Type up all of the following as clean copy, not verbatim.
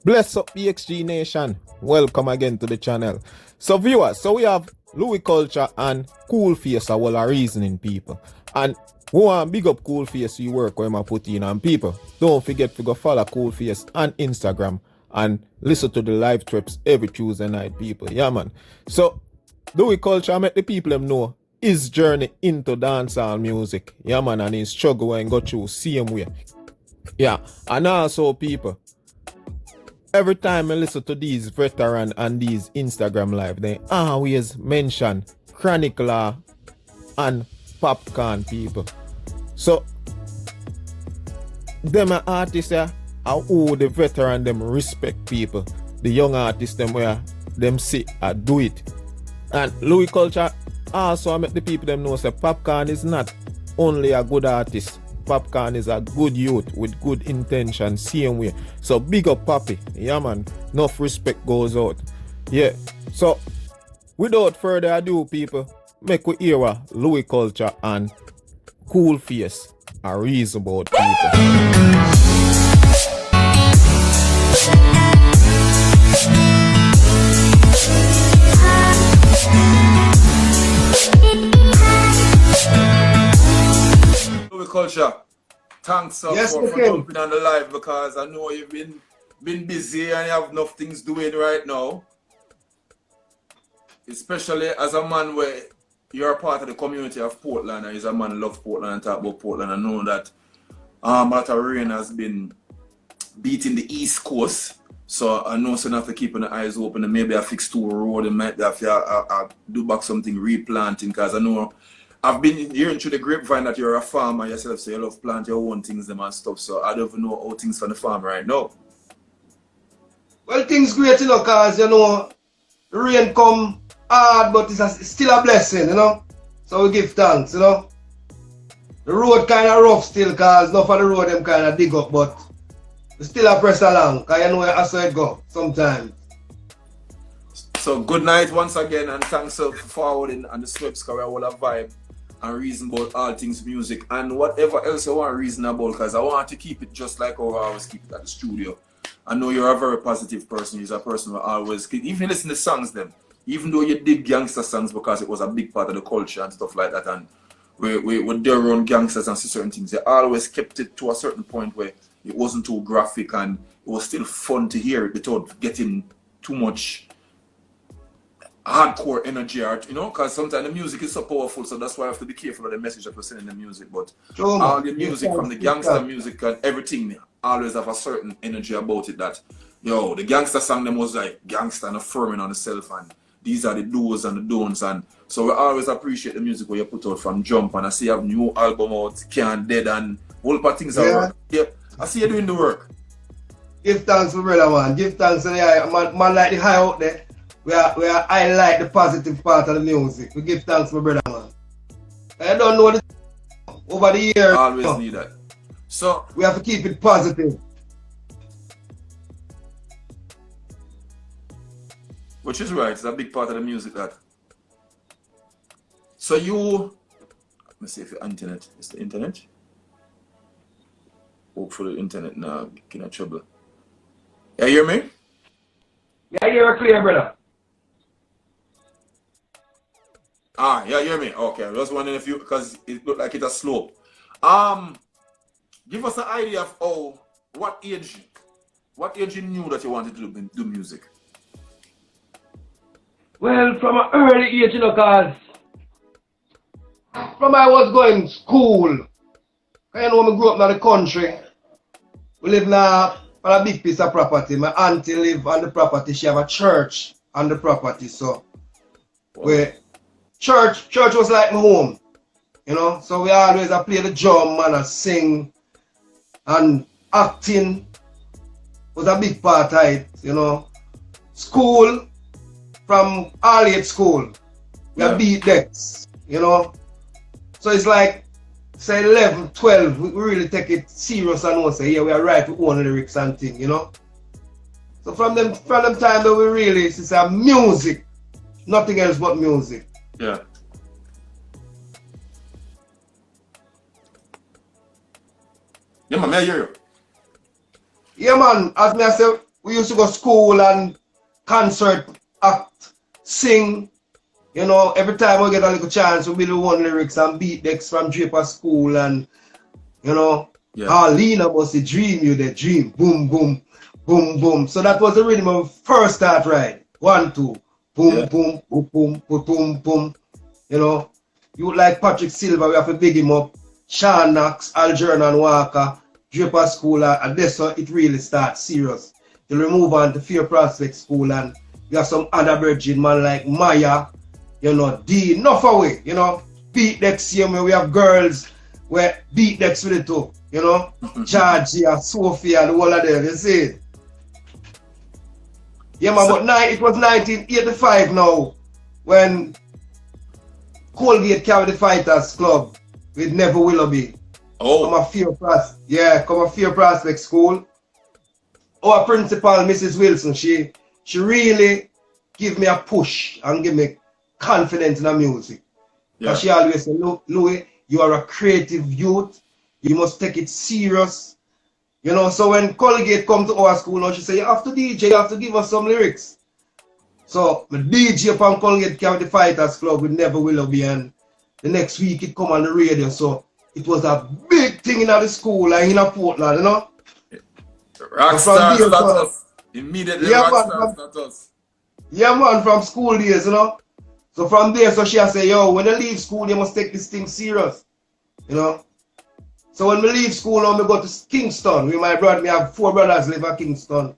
Bless up BXG Nation. Welcome again to the channel. So viewers, so we have Louie Culture and Koolface, a whole of reasoning people. And we want big up Koolface you work where I put in on people. Don't forget to go follow Koolface on Instagram and listen to the live trips every Tuesday night, people. Yeah man. So Louie Culture make the people them know his journey into dancehall music. Yeah man, and his struggle and go through same way. Yeah. And also people, every time I listen to these veteran and these Instagram live, they always mention Chronic Law and Popcaan people. So them artists are who the veteran them respect people. The young artists them where them see do it. And Louie Culture also make the people them know say Popcaan is not only a good artist. Popcaan is a good youth with good intention, same way. So big up Papi. Yeah man, enough respect goes out. Yeah. So without further ado people, make we hear what Louie Culture and Koolface are reason about people. Culture, thanks for jumping on the live because I know you've been busy and you have enough things doing right now. Especially as a man where you're a part of the community of Portland and you're a man who loves Portland and talk about Portland. I know that a lot of rain has been beating the East Coast. So I know so have to keep the eyes open and maybe I fix two road and might have to do back something replanting because I know I've been hearing through the grapevine that you're a farmer yourself, so you love plant your own things them and stuff. So I don't even know how things from the farm right now. Well, things great, you know, cause you know, the rain come hard, but it's still a blessing, you know. So we give thanks, you know. The road kind of rough still, cause enough of the road them kind of dig up, but we still a press along, cause you know that's how it go sometimes. So good night once again, and thanks for forwarding on the Sweps career all a vibe and reason about all things music and whatever else I want to reason about, because I want to keep it just like how I always keep it at the studio. I know you're a very positive person. You're a person who always, even listen to songs them, even though you did gangster songs because it was a big part of the culture and stuff like that, and with their own gangsters and certain things, they always kept it to a certain point where it wasn't too graphic and it was still fun to hear it without getting too much hardcore energy art, you know, because sometimes the music is so powerful, so that's why I have to be careful of the message that we're sending the music. But all the music from the gangster music and everything always have a certain energy about it that, yo, the gangster song them was like gangster and affirming on itself, and these are the do's and the don'ts, and so we always appreciate the music where you put out from Jump, and I see you have new album out, Can't Dead, and whole part things are yep. I see you doing the work. Give thanks for brother man, give thanks to the man like the high out there. We highlight the positive part of the music. We give thanks for brother man. I don't know the over the years. Always need that. So we have to keep it positive. Which is right, it's a big part of the music that. So you, let me see if your internet is the internet. Hopefully the internet now get in trouble. You hear me? Yeah, you're clear, brother. Ah, yeah, you hear me? Okay, I was wondering if you, because it looked like it's a slope. Give us an idea of what age you knew that you wanted to do music? Well, from an early age, you know, cause from I was going to school, you know, when I grew up in the country, we live on a big piece of property. My auntie live on the property, she have a church on the property, so we church was like my home, you know, so we always play the drum and sing, and acting was a big part of it, you know. School, from early at school, we beat decks, you know. So it's like, say 11, 12, we really take it serious and we say, yeah, we are right with one lyrics and thing, you know. So from them time that we really, it's a music, nothing else but music. Yeah. Yeah, man, I hear you. Yeah, man, as me I say, we used to go school and concert, act, sing. You know, every time we get a little chance, we build one lyrics and beat decks from Draper School and, you know, Arlena was the dream, you the dream, boom, boom, boom, boom. So that was the rhythm of first start right. 1, 2, boom, boom, boom, boom, boom, boom, boom. You know, you like Patrick Silva, we have to big him up. Sean Knox, Algernon Walker, Draper School, and that's how it really starts serious. You remove on to Fear Prospect School and you have some other virgin man like Maya, you know, D, enough away, you know, beat decks here, we have girls where beat decks with it too, you know, Georgia, Sophia, the whole of them, you see it? Yeah, man, but it was 1985 now when Colgate carried the Fighters Club with Never Willoughby. Come a Fear Prospect School. Our principal, Mrs. Wilson, she really give me a push and give me confidence in the music. Yeah. She always say, Louie, you are a creative youth. You must take it serious. You know, so when Colgate come to our school now, she say, you have to DJ, you have to give us some lyrics. So my DJ upon Colgate carry the Fighters Club with Never Willoughby, and the next week it come on the radio. So it was a big thing in the school and in Portland, you know. Rockstar status. Immediately rockstar status. Yeah, man, from school days, you know. So from there, so she say, yo, when you leave school, you must take this thing serious. You know. So when we leave school now, we go to Kingston. With my brother, we have 4 brothers live at Kingston.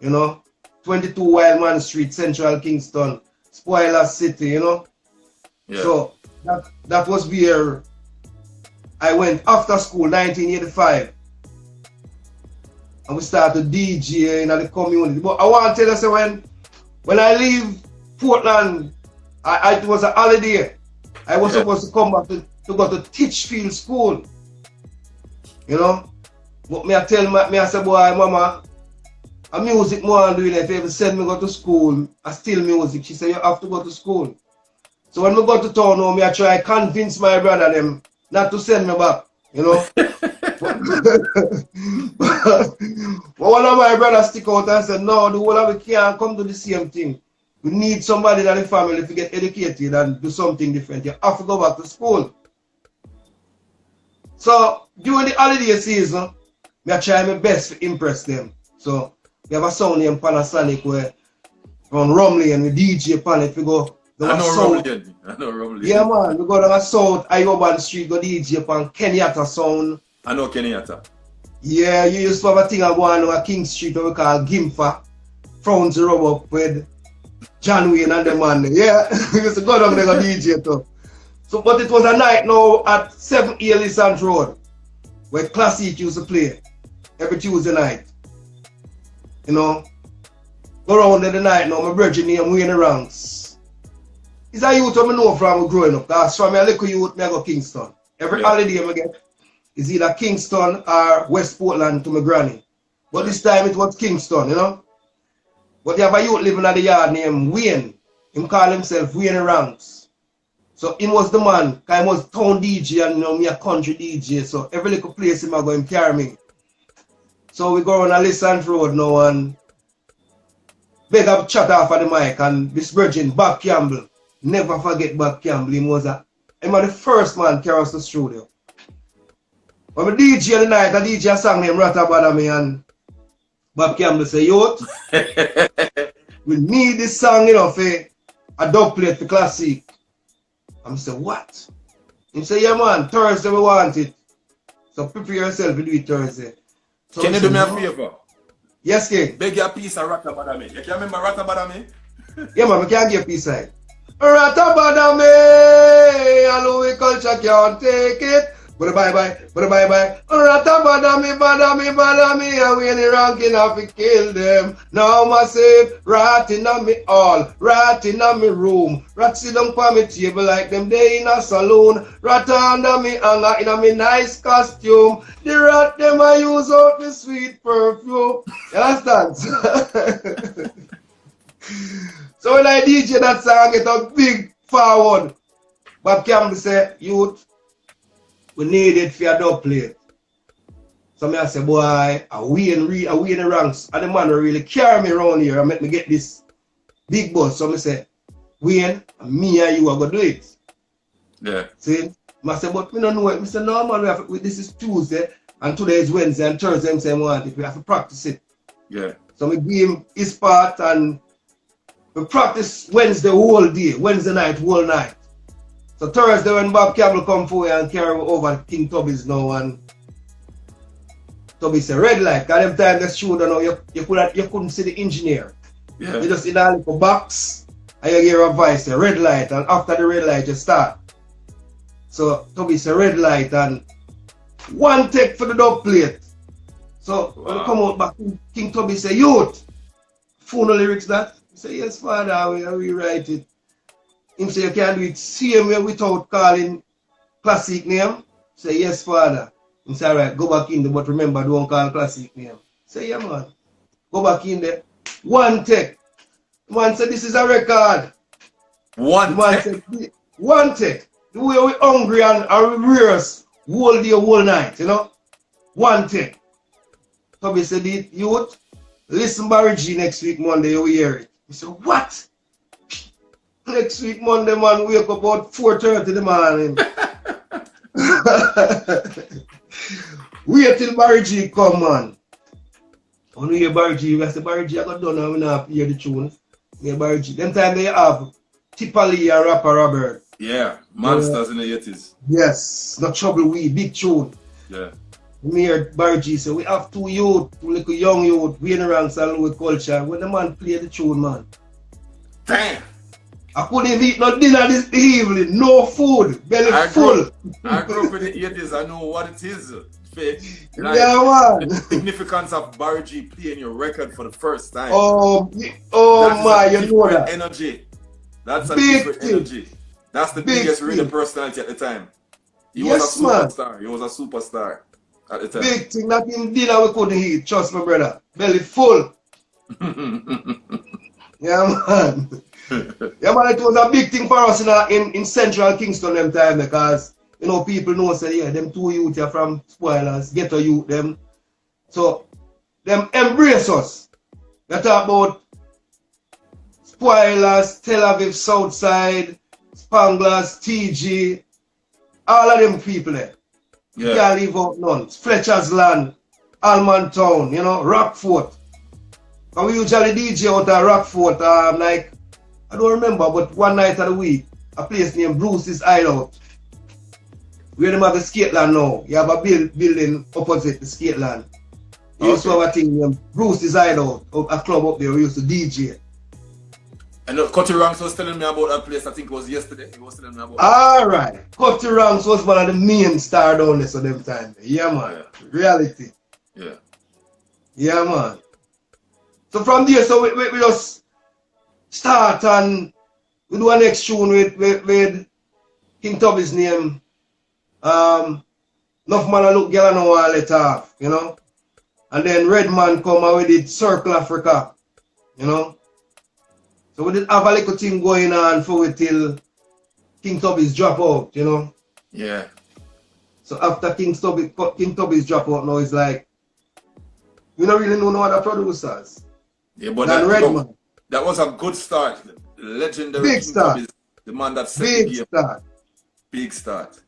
You know. 22 Wildman Street, Central Kingston. Spoiler City, you know. Yeah. So that was where I went after school, 1985. And we started DJing in the community. But I want to tell you, so when I leave Portland, it was a holiday. I was supposed to come back to go to Titchfield School. You know? But I say, boy, mama, a music more I'm doing. If you ever send me go to school, I still music. She said, you have to go to school. So when we go to town now, I try to convince my brother them not to send me back. You know? But one of my brothers stick out and said, no, the whole of it can't come to the same thing. We need somebody in the family to get educated and do something different. You have to go back to school. So during the holiday season, I try my best to impress them. So we have a sound named Panasonic where on Rumley and we DJ upon it. We go I know Rumley. Yeah, man. We go down South Ioban Street, go DJ upon Kenyatta sound. I know Kenyatta. Yeah, you used to have a thing I go on King Street what we call Gimfa. Frowns rub up with John Wayne and the man. Yeah, we used to go down there and DJ too. So, but it was a night now at 7 Elisant Road where Classic used to play every Tuesday night. You know, go around there the night now, my brother named Wayne Ranks. He's a youth I know from growing up. Because from a little youth, I go Kingston. Every holiday I get is either Kingston or West Portland to my granny. But this time it was Kingston, you know. But you have a youth living at the yard named Wayne. He call himself Wayne Ranks. So he was the man, because he was town DJ and you know me a country DJ. So every little place him I go him carry me. So we go on a Lisant Road now and beg up chat off of the mic, and this virgin Bob Campbell. Never forget Bob Campbell. He was the first man carry us to the studio. When we DJ the night, the DJ sang named Ratabadami, and Bob Campbell say, yo, we need this song, you know, for a dub plate for Classic. I say, what? He say, yeah man, Thursday we want it. So prepare yourself to do it Thursday. So can you do me a favor? Yes, King. Beg your piece of Ratabadami. You can remember Ratabadami? Yeah man, we can't give a piece of it. Ratabadami, Louie culture can't take it. But bye. Ratabadami, badami, and we any ranking have to kill them. Now myself, rat in me all, rat in me room, rat sit down on me table like them day in a saloon, rat under me hanger in a me nice costume. The rat them I use out the sweet perfume. You understand? So when I DJ that song, get a big forward. Bob Campbell say, youth, we need it for a dub plate. So me I say, boy, I win the ranks. And the man will really carry me around here and make me get this big boss. So me say, Wayne, me and you are going to do it. Yeah. See? I say, but me don't know it. I say, no man, this is Tuesday and today is Wednesday and Thursday. I say, we have to practice it. Yeah. So we give him his part and we practice Wednesday whole day, Wednesday night, whole night. So Thursday when Bob Campbell come for you and carry over King Tubby's now and Tubby say red light. Cause them time they shoot now you couldn't see the engineer. Yeah. You just in a little box and you hear a voice say red light and after the red light you start. So Tubby say red light and one take for the dub plate. So when you come out back, King Tubby say, youth, phone the lyrics that? He say, yes, father, we write it. Him say, you can do it same way without calling classic name? Say, yes, father. He say, all right, go back in there, but remember, don't call classic name. Say, yeah, man. Go back in there. One take. The man said, this is a record. One take? Said, one take. The way we hungry and we rehearse whole day, whole night, you know? One take. Tubby said, youth, listen Barry G next week Monday, you will hear it. He said, what? Next week Monday, man, wake up about 4:30 in the morning. Wait till Barry G come, man. When we hear Barry G, I say, Barry G, I got done now, we not hear the tune. Yeah, Barry G. Them time they have Tipali and Rapper Robert. Yeah, monsters in the 80s. Yes, No Trouble We, big tune. Yeah. Me heard Barry G say, we have two little young youth, we in around Louie culture. When the man play the tune, man. Damn! I couldn't even eat no dinner this evening, no food, belly full. I grew up in the 80s, I know what it is. Like, yeah, man. The significance of Barry G playing your record for the first time. Oh my, you know that. Energy. That's a Big different thing. energy. That's the biggest radio personality at the time. He Yes, was a superstar. He was a superstar at the time. Big thing, that in dinner we couldn't eat, trust me, brother. Belly full. Yeah, man. Yeah, man, it was a big thing for us in central Kingston them time because, you know, people know, say, yeah, them two youth are from Spoilers, ghetto youth, them. So, them embrace us. They talk about Spoilers, Tel Aviv Southside, Spanglers, TG, all of them people there. Yeah. You can't leave out none. Fletcher's Land, Alman Town, you know, Rockfort. And we usually DJ out at Rockfort, like, I don't remember, but one night of the week, a place named Bruce's Hideout. Where them have the skate land now. You have a building opposite the skate land. You used to have a thing named Bruce's Hideout, a club up there we used to DJ. And Cutty Ranks was telling me about that place, I think it was yesterday. He was telling me about Alright. Cutty Ranks was one of the main star down there so them time. Yeah, man. Yeah. Reality. Yeah. Yeah, man. So from there, so we just start and we do a next tune with King Tubby's name. Enough man I look girl and I let off, you know. And then Redman come and we did Circle Africa, you know. So we did have a little thing going on for it till King Tubby's drop out, you know. Yeah. So after King Tubby's drop out now, it's like we don't really know no other producers. Yeah, but that was a good start. Legendary Big King start. Tubby's the man that set Big the game. start. Big start.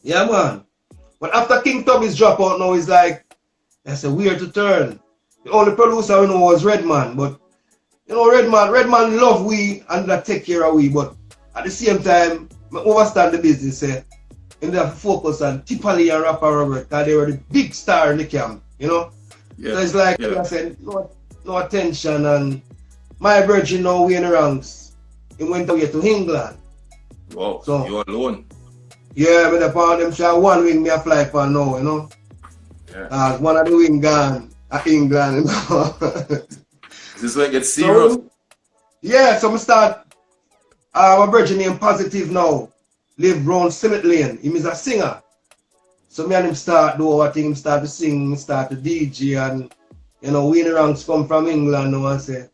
Yeah, man. But after King Tubby's drop out now, it's like that's a weird to turn. The only producer we know was Redman, but you know Redman love we and that take care of we, but at the same time, I understand the business. And they have to focus on Tipali and Rapper Robert because they were the big star in the camp, you know? Yeah. So it's like I said, no attention and my virgin now we in the ranks. He went away to England. Wow, so you're alone. Yeah, but upon them share one wing me a fly for now, you know? Yeah. One of the wing gone at England, you know. This is where it gets serious. So, yeah, so I start my virgin name Positive now. Live round Summit Lane. He is a singer. So me and him start do our thing, him start to sing, start to DJ and you know, we in the ranks come from England now and say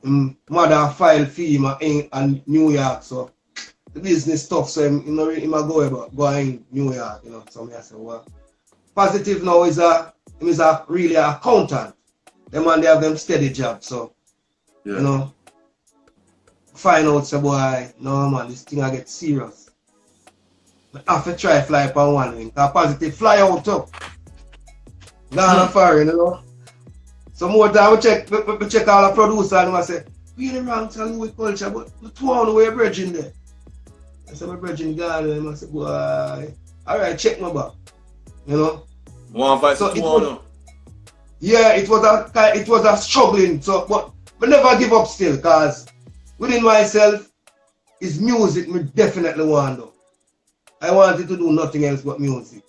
mother file fee and New York, so the business tough, so him go in New York, you know. So me I say, well, Positive now is really an accountant. Them man they have them steady job, so Yeah. you know. Find out say boy, no man, this thing I get serious. But I have to try fly up on one wing. Cause Positive fly out up. Gone foreign, you know. So more time we check all the producer and I say, we in the wrong to Louie culture, but the two on the way bridging there. I said my bridging gone and I said, boy, alright, check my back. You know? One vice So to it one. was- Yeah, it was a struggling, so but never give up still, cause within myself is music me definitely want to do. I wanted to do nothing else but music.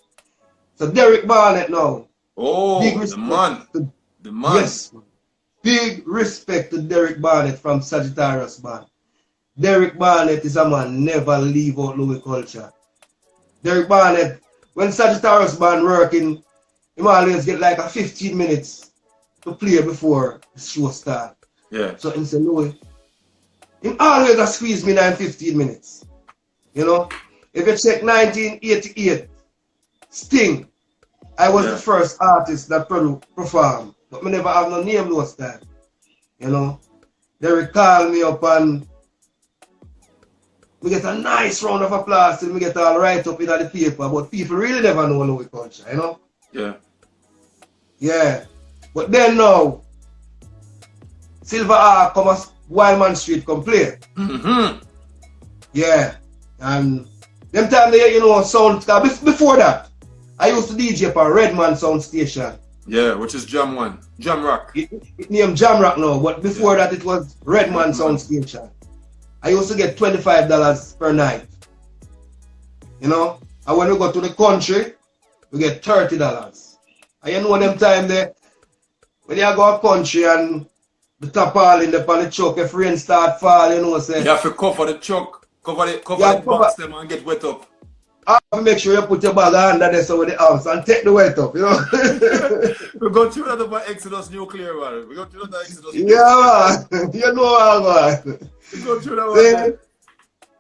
So Derek Barnett now. Oh, Big the respect man. to- The man. Yes. Big respect to Derek Barnett from Sagittarius Band. Derek Barnett is a man never leave out Louie culture. Derek Barnett, when Sagittarius Band working, he always get like a 15 minutes to play before the show start. Yeah. So in St. Louis, he always a squeeze me 15 minutes. You know? If you check 1988, Sting, I was the first artist that performed. But me never have no name those time. You know? They will call me up and we get a nice round of applause till we get all right up in the paper. But people really never know Louie culture, you know? Yeah. Yeah. But then now, Silver R come as Wildman Street come play. Mm-hmm. Yeah. And them time they, you know, sound, before that, I used to DJ for Redman Sound Station. Yeah, which is Jam One. Jam Rock. It named Jam Rock now, but before that it was Redman Sound Station. I used to get $25 per night. You know? And when we go to the country, we get $30. And you know them time there, when you go out country and the tarpaulin on the truck, if rain start fall, you know, say. You have to cover the truck, cover the box them and get wet up. I have to make sure you put your bag under there so with the arms and take the weight up, you know. We go through that about Exodus Nuclear, man. We go through that Exodus. Yeah, man. You know how, man. We go through that one.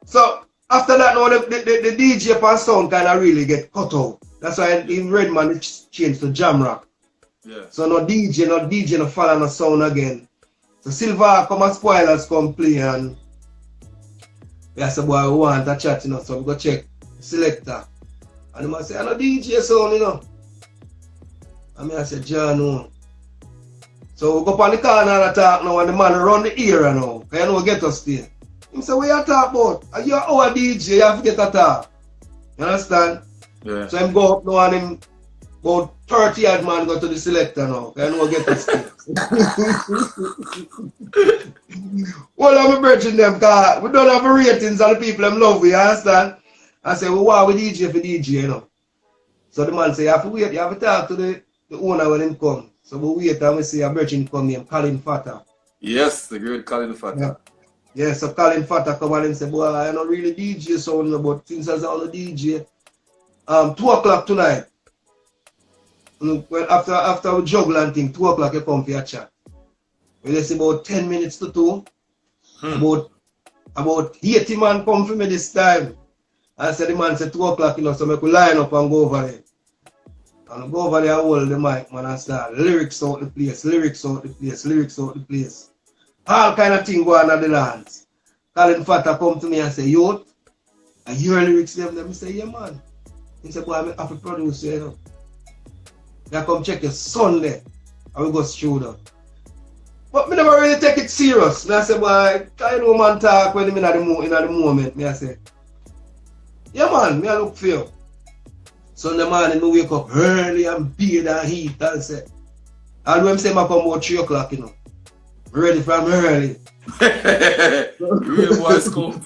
So after that, now the DJ pan sound kind of really get cut out. That's why in Redman it changed to Jam Rock. Yeah. So no DJ no follow no sound again. So Silver come and Spoilers come play and I said, boy, we want a chat, you know, so we go check selector. And he must say, I no DJ sound, you know. And I said, John, no. So we go up on the corner and talk now and the man run the area now. Because you know get us there. He said, what you talk about? Are you our DJ? You have to get a talk. You understand? Yeah. So him go up now and him about 30 odd man go to the selector now. Because you know get us there. Well, I'm bridging them because we don't have ratings and the people them love we, you understand? I say, well, why we DJ for DJ, you know? So the man say, you have to wait, you have to talk to the owner when him come. So we wait and we see a virgin come named Colin Fatta. Yes, the great Colin Fatta. Yeah, so Colin Fatta come and say, boy, I don't really DJ sound, but since I on the DJ, 2 o'clock tonight. Well, after we juggle and thing, 2 o'clock you come for your chat. Well, it's about 10 minutes to 2. About 80 man come for me this time. I said the man said 2 o'clock, you know, so I could line up and go over there. And I go over there, I hold the mic, man, and start lyrics out the place, lyrics out the place, lyrics out the place. All kind of thing go on at the dance. Colin Fatta come to me and say, youth, I hear lyrics them. I say, yeah, man. He said, boy, I'm have to produce you, you know. You come check your Sunday, and we go studio. But me never really take it serious. Me I say, boy, I know man talk when I'm in the moment. Me I say, yeah, man, me I look for you. Sunday morning, me wake up early and bathe and heat and say, and when I say I come about 3 o'clock, you know, ready from early. Real boys come.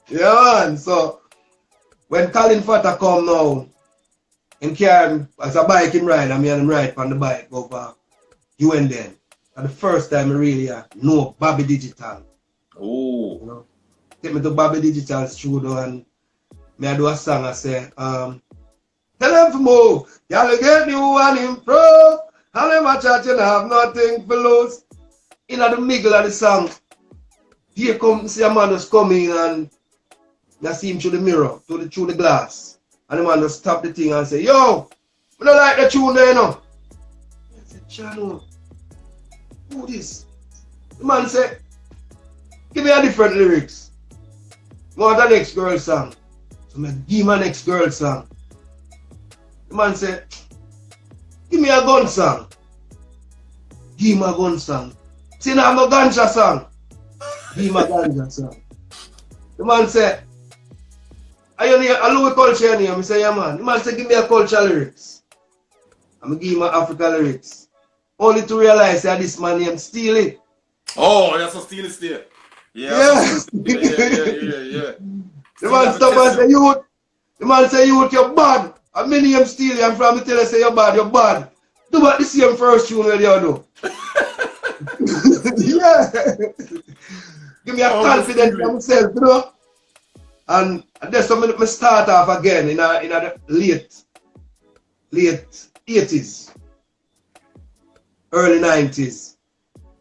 Yeah, man. So when Colin Fatta come now, him carry as a bike him ride, and me and him ride on the bike over UNDN. And the first time I really know Bobby Digital. Oh. You know, take me to Bobby Digital studio and me I do a song. I say, tell them to move, y'all get new and improve. And them a chat, you have nothing for lose. In the middle of the song, here come see a man just coming and I see him through the mirror, through the glass. And the man just stop the thing and say, yo, I don't like the tune there, you know. I said, Chano, who this? The man said, give me a different lyrics. I want the next girl song. So I give him a next girl song. The man said, give me a gun song. Give him a gun song. See now I'm a ganja song. Give him a ganja song. The man said, are you near a Louie culture name? I say, yeah man. The man said, give me a culture lyrics. I'm give him a Africa lyrics. Only to realize that this man name steal it. Oh, that's a steal it there. Yeah. Yeah. The man stop and say, youth. The man say, youth, you're bad. And my name steal you. I'm from the tell you say you're bad. Do what the same first tune where you do. Yeah. Give me a confidence in myself, you know. And that's when I start off again in the late 80s, early 90s.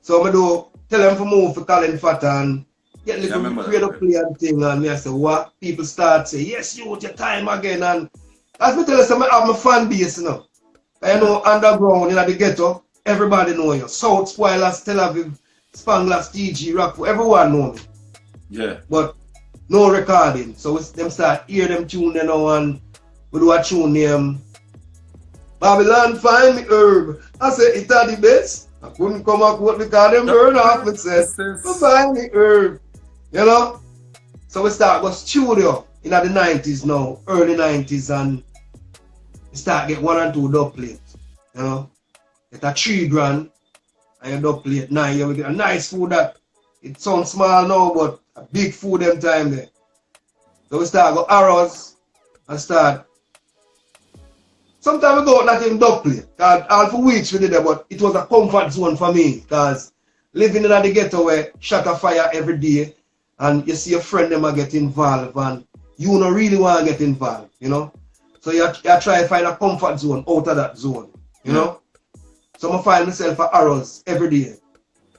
So I do tell them to move for Colin Fat and get little creative play and thing. And me I say, what? People start say, yes, you your time again. And as me tell you, I have my fan base, you know. I know underground in the ghetto, everybody know you. South Spoilers, Tel Aviv, Spanglers, TG, Rockford, everyone know me. Yeah. But no recording. So them start hear them tune you know, and we do a tune name. Babylon find me herb. I said it are the best. I couldn't come up with because them burn off and said find me herb. You know? So we start go studio in the 90s now, early 90s, and we start get 1 and 2 dub plates. You know? Get a 3 grand and your dub plate 9. You will get a nice food that it sounds small now, but a big food them time there. So we start go arrows and start. Sometimes we go not in dub plate. Cause all for weeks we did it, but it was a comfort zone for me. Cause living in the ghetto where shot a fire every day and you see a friend them get involved and you don't really want to get involved, you know. So you try to find a comfort zone out of that zone, you know. So I find myself at arrows every day.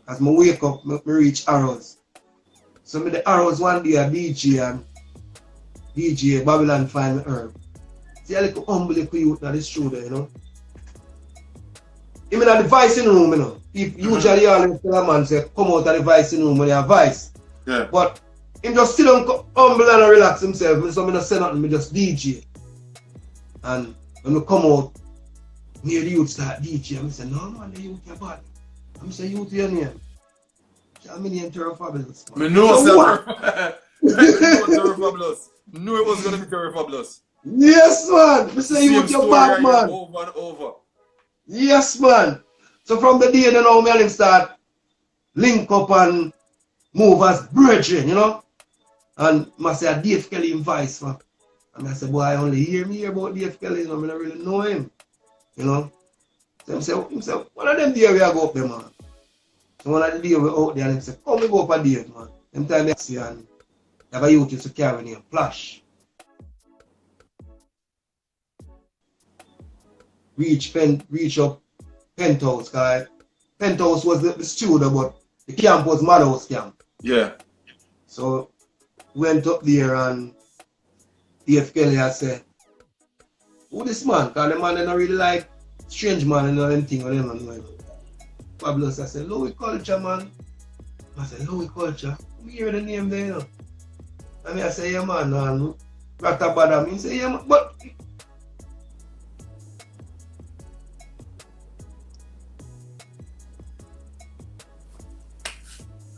As I wake up, I reach arrows. So me the arrows one day a DJ and DJ Babylon find me herb. See a little humble youth in the studio, you know. Even at the vicing room, you know. If usually always tell a man say come out of the vicing room when you have vice. Yeah. But him just sit down humble and relax himself. So I don't say nothing, I just DJ. And when we come out, near the youth start DJ. I say, no man, the youth are bad. I say, youth your name. I'm in the Terror Fabulous. I know Terror Fabulous. Knew it was going to be Terror Fabulous. Yes, man. I say, youth your bad, man. Over and over. Yes, man. So from the day then now, me and him start link up and move as brethren, you know. And I say, Dave Kelly in vice, man. And I said, boy, I only hear about Dave Kelly, you know, I don't really know him. You know? So him say, one of them days we go up there, man. So one of the days we out there and him say, come we go up a date, man. Them time I see and have a youth used to carry name, Flash. Reach up Penthouse, guy. Penthouse was the studio, but the camp was Madhouse camp. Yeah. So went up there and Dave Kelly had said, who this man? Because the man they don't really like strange man and all them things or them and know. Fabulous, I said, Louie Culture, man. I said, Louie Culture. We hear the name there, you know. And I say, yeah man, and Ratabada, he say, yeah man, but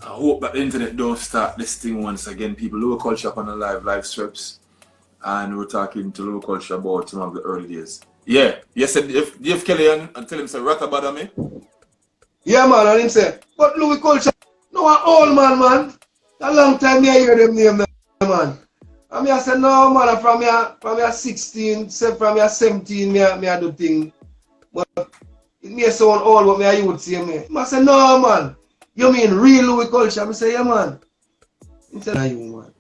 I hope that the internet don't start this thing once again. People, Louie Culture on the live strips. And we're talking to Louie Culture about some of the early days. Yeah. You said if Dave Kelly and tell him say Ratabada me? yeah man, and him say, but Louie Culture, no an old man. A long time I hear them name, man. And I said, no man, from me 16, from me 17, me I do thing. But it may sound old, but me I youth say me. I said, no man, you mean real Louie Culture? I say, yeah man. He said, no you man.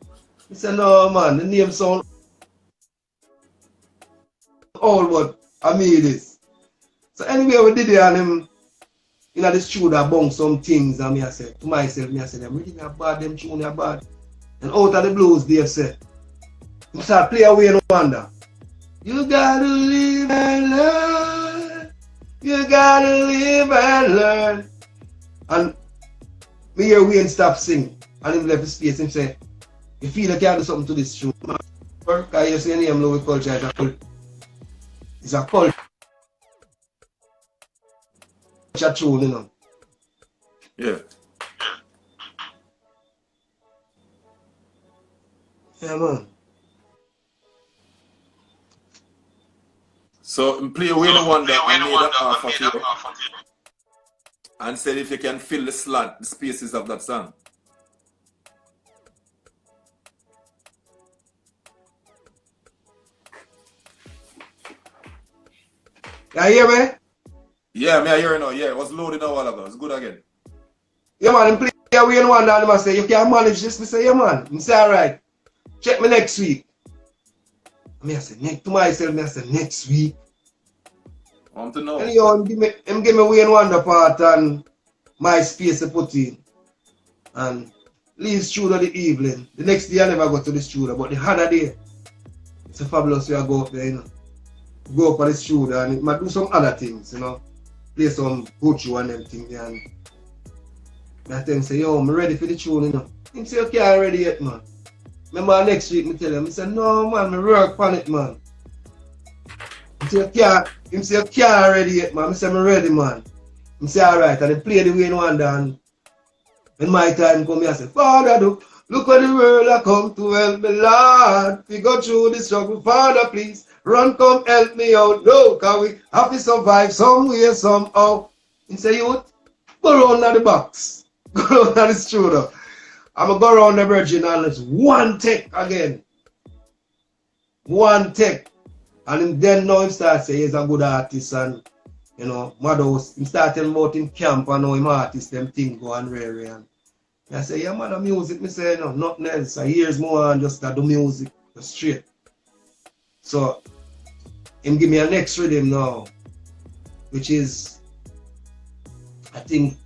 He said, no man, the name sound old, but I made this. So anyway, we did it and him in the studio I bung some things and me I said to myself, I said, them really not bad, them tune are bad. And out of the blues, Dave said, he start play away no wonder. You gotta live and learn. You gotta live and learn. And me hear Wayne stop sing. And him left his space and say, you feel like you can do something to this tune. Because you see your name Louie Culture is a culture. It's a culture tune, you know. Yeah. Yeah, man. So play Wayne the Wonder and made that half of you. And said if you can fill the slot, the spaces of that song. You hear me? Yeah, me I hear it now. Yeah, it was loaded a while ago. It's good again. Yeah, man, him play Wayne Wonder and him say, you can manage this. Me say, yeah, man. I say, alright. Check me next week. I say, to myself, I say, next week. I want to know. Anyhow, him give me Wayne Wonder part and my space to put in. And leave studio the evening. The next day I never go to the studio, but the other day, it's a fabulous way I go up there, you know. Go up on the studio and it might do some other things, you know. Play some Gucci and them things. And I tell him, say, yo, I'm ready for the tune, you know. He say, okay, I'm ready yet, man. Remember next week, I tell him, I say, no, man, I work on it, man. He say, you can't ready yet, man. I say, I'm ready, man. I say, alright, and I play the Wayne Wonder and when my time come, I say, Father, look at the world I come to help me, Lord. We go through the struggle, Father, please. Run, come help me out. No, cause we have to survive somewhere, somehow. He say, youth, go around the box. Go around the studio. I'm going to go around the virgin and it's one take again. One take. And then now he starts saying he's a good artist and, you know, Madhouse, he start telling about him camp and how him artist, them thing go and rare. And I say, yeah, man, the music, me say, no, nothing else. I hears more than just the music, straight. So, him give me a next rhythm now, which is, I think,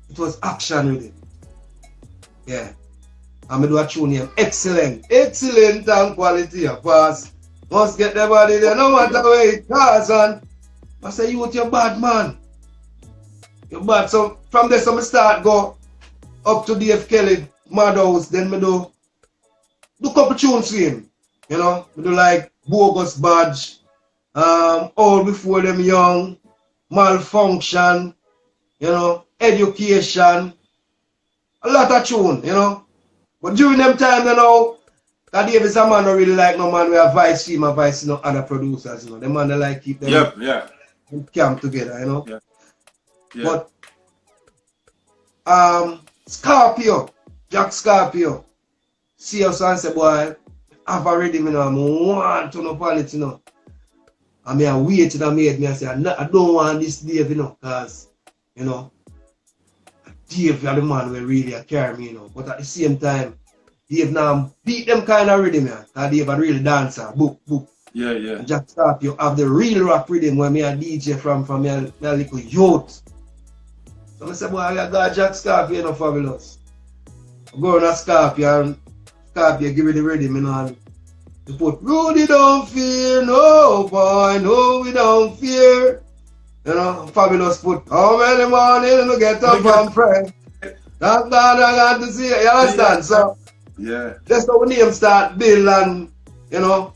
it was action rhythm. Yeah. I'm going to do a tune here. Excellent. Excellent and quality. Pass. Must get the body there. No matter where it pass. And I say, you with your bad, man. You're bad. So from there, I start go up to Dave Kelly, Madhouse. Then I do couple tunes for him. You know, I do like Bogus Badge, All Before Them Young, Malfunction, you know, Education. A lot of tune, you know. But during them time, you know, that Dave is a man who really like no man with a vice team, a vice, you know, other producers, you know. The man they like keep them camp together, you know. Yeah. Yeah. But Scorpio, Jack Scorpio, see us and say, boy, I've already, you know, I want to know quality, you know. I mean, I wait till I made me and say, I don't want this Dave, you know, because, you know, Dave is the man who really carry me, you know. But at the same time, Dave now beat them kind of rhythm, man. Because Dave a really dancer, book. Yeah, yeah. And Jack Scorpio have the real rock rhythm when me a DJ from me a little youth. So I say, boy, I got Jack Scorpio, you know, fabulous. I go on a Scorpio and Scorpio give me the rhythm, you know, and you put, Rudy don't fear, no boy, no we don't fear. You know, fabulous put, how many morning to get up and pray. That's God I got to see it, you understand? So, yeah. That's how we name start build and, you know,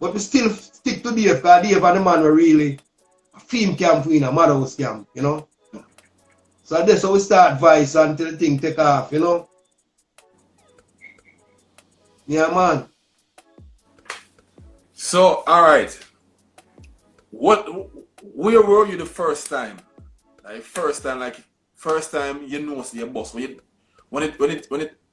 but we still stick to Dave, because Dave and the man were really a film camp in a Madhouse camp, you know. So that's how we start Vice until the thing take off, you know. Yeah, man. So, alright. Where were you the first time? Like first time you know your boss. When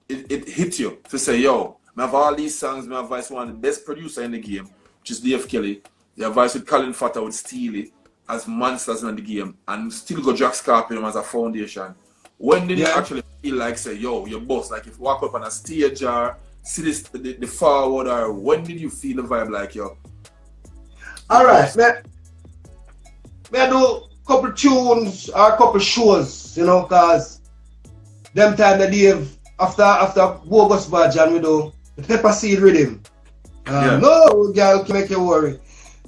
it hit you to say, yo, I have all these songs, I have Vice one of the best producer in the game, which is Dave Kelly. You have Vice with Colin Fatta with Steely as monsters in the game, and still got Jack Scorpio as a foundation. When did you actually feel like, say, yo, your boss, like if you walk up on a stage or see this, the forward, or when did you feel the vibe like, yo? Alright, man. I do a couple tunes or a couple shows, you know, because them time the Dave, after Bogus Badge and we do the Pepper Seed Rhythm, Yeah. No, girl, can make you worry.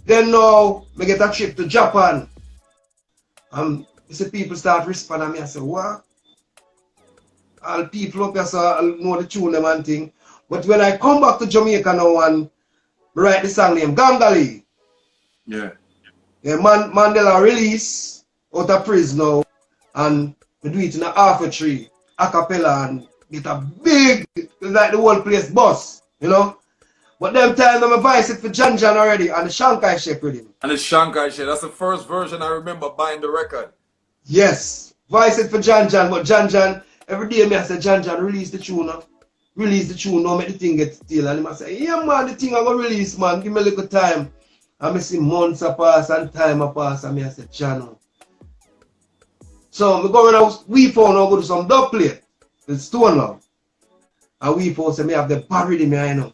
Then now, me get a trip to Japan. You see people start responding me. I say, what? All people up here so know the tune them and thing. But when I come back to Jamaica now and write the song name Gangali. Yeah. Yeah, Mandela release out of prison now and we do it in a half a tree, a cappella, and get a big, like the whole place bus, you know. But them time I'm voice it for Jan Jan already and the Shankai Shek with him. And the Shankai shit, that's the first version I remember buying the record. Yes, voice it for Jan Jan, but Jan Jan, every day me I say Jan Jan release the tune now. Release the tune, don't make the thing get still. And him I say, yeah man, the thing I go release man, give me a little time. And I see months a pass and time a pass and I say, Jan. So, we go around, we found out go to some dub plate. It's stone now. And we found say, me have the bar rhythm here, you know.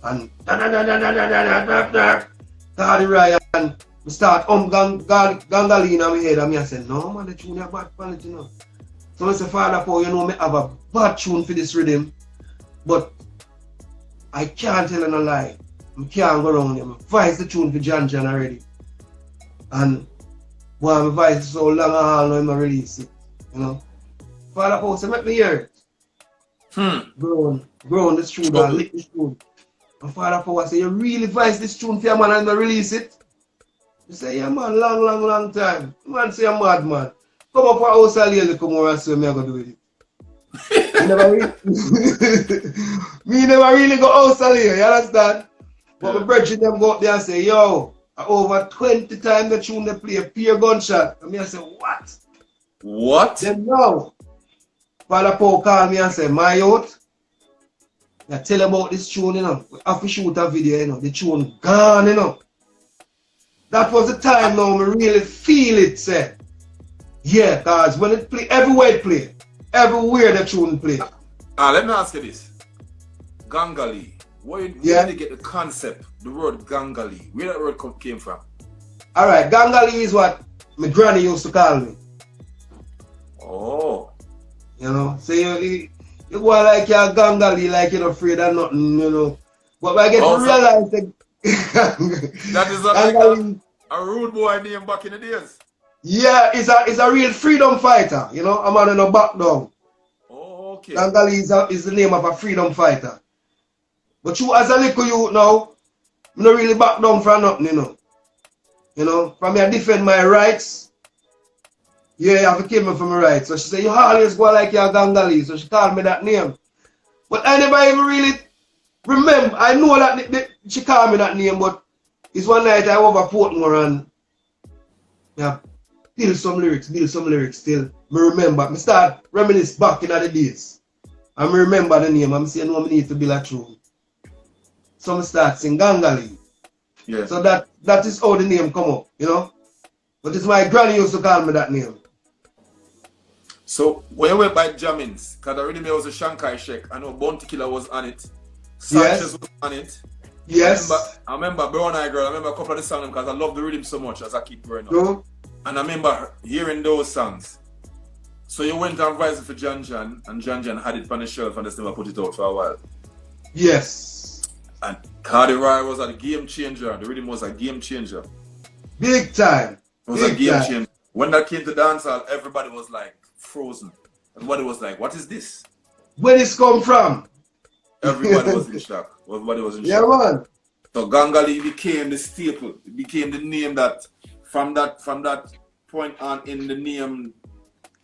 And Cardi Ryan, and we start Gangali in my head. And I say, no man, the tune is bad for it, you know. So I say, Father Paul, you know, me have a bad tune for this rhythm. But I can't tell you no lie. I can't go around here. I voice the tune for Jan Jan already. And boy, my voice is so long and all now I release it. You know. Father Paul said, make me hear it. Grown this tune and lick this tune. And Father Paul said, you really voice this tune for your man and I release it? He said, yeah man, long time. Man say you're mad man. Come up for house and lazy come over and see what I'm going to do with it. Me never really go house and lazy, you understand? But my brethren them go up there and say, yo, over 20 times the tune they play a pure gunshot. And me I say, what? What? Then now, Father Paul call me and say, my youth, I tell about this tune, you know. We have to shoot a video, you know. The tune gone, you know. That was the time now I really feel it, say. Yeah, cause when it play, everywhere it play, everywhere the tune play. Let me ask you this. Gangali. Where did you get the concept, the word Gangali? Where that word came from? Alright, Gangali is what my granny used to call me. Oh. You know, so you go like you're Gangali, like you're not afraid of nothing, you know. But I get to realize that that is like a rude boy name back in the days. Yeah, it's a real freedom fighter, you know, a man in a back down. Oh, okay. Gangali is the name of a freedom fighter. But you as a little youth now, I'm not really back down for nothing, you know. You know, from me I defend my rights. Yeah, I have to kill me for my rights. So she said, you always go like you're Gangali. So she called me that name. But I never even really remember. I know that she called me that name, but it's one night I over Portmore and yeah, build some lyrics still. I remember. I start reminisce back in the days. I remember the name. I'm saying, no, I need to build a tune. So I start singing Gangali. Yeah. So that is how the name come up, you know. But it's my granny used to call me that name. So when you went by Jammins, because originally was a Shankai Shek, I know Bounty Killer was on it. Sanchez was on it. Yes. I remember Brown Eye Girl, I remember a couple of the songs because I love the rhythm so much as I keep growing up. No. And I remember hearing those songs. So you went and voiced for Jan Jan, and Jan Jan had it on the shelf and just never put it out for a while. Yes. And Cardi Rye was a game changer. The rhythm was a game changer. Big time. It was a game changer. When that came to dancehall, everybody was like frozen. Everybody was like, what is this? Where this come from? Everybody was in shock. Everybody was in shock. Yeah, man. So Gangali became the staple. It became the name that from that point on in the name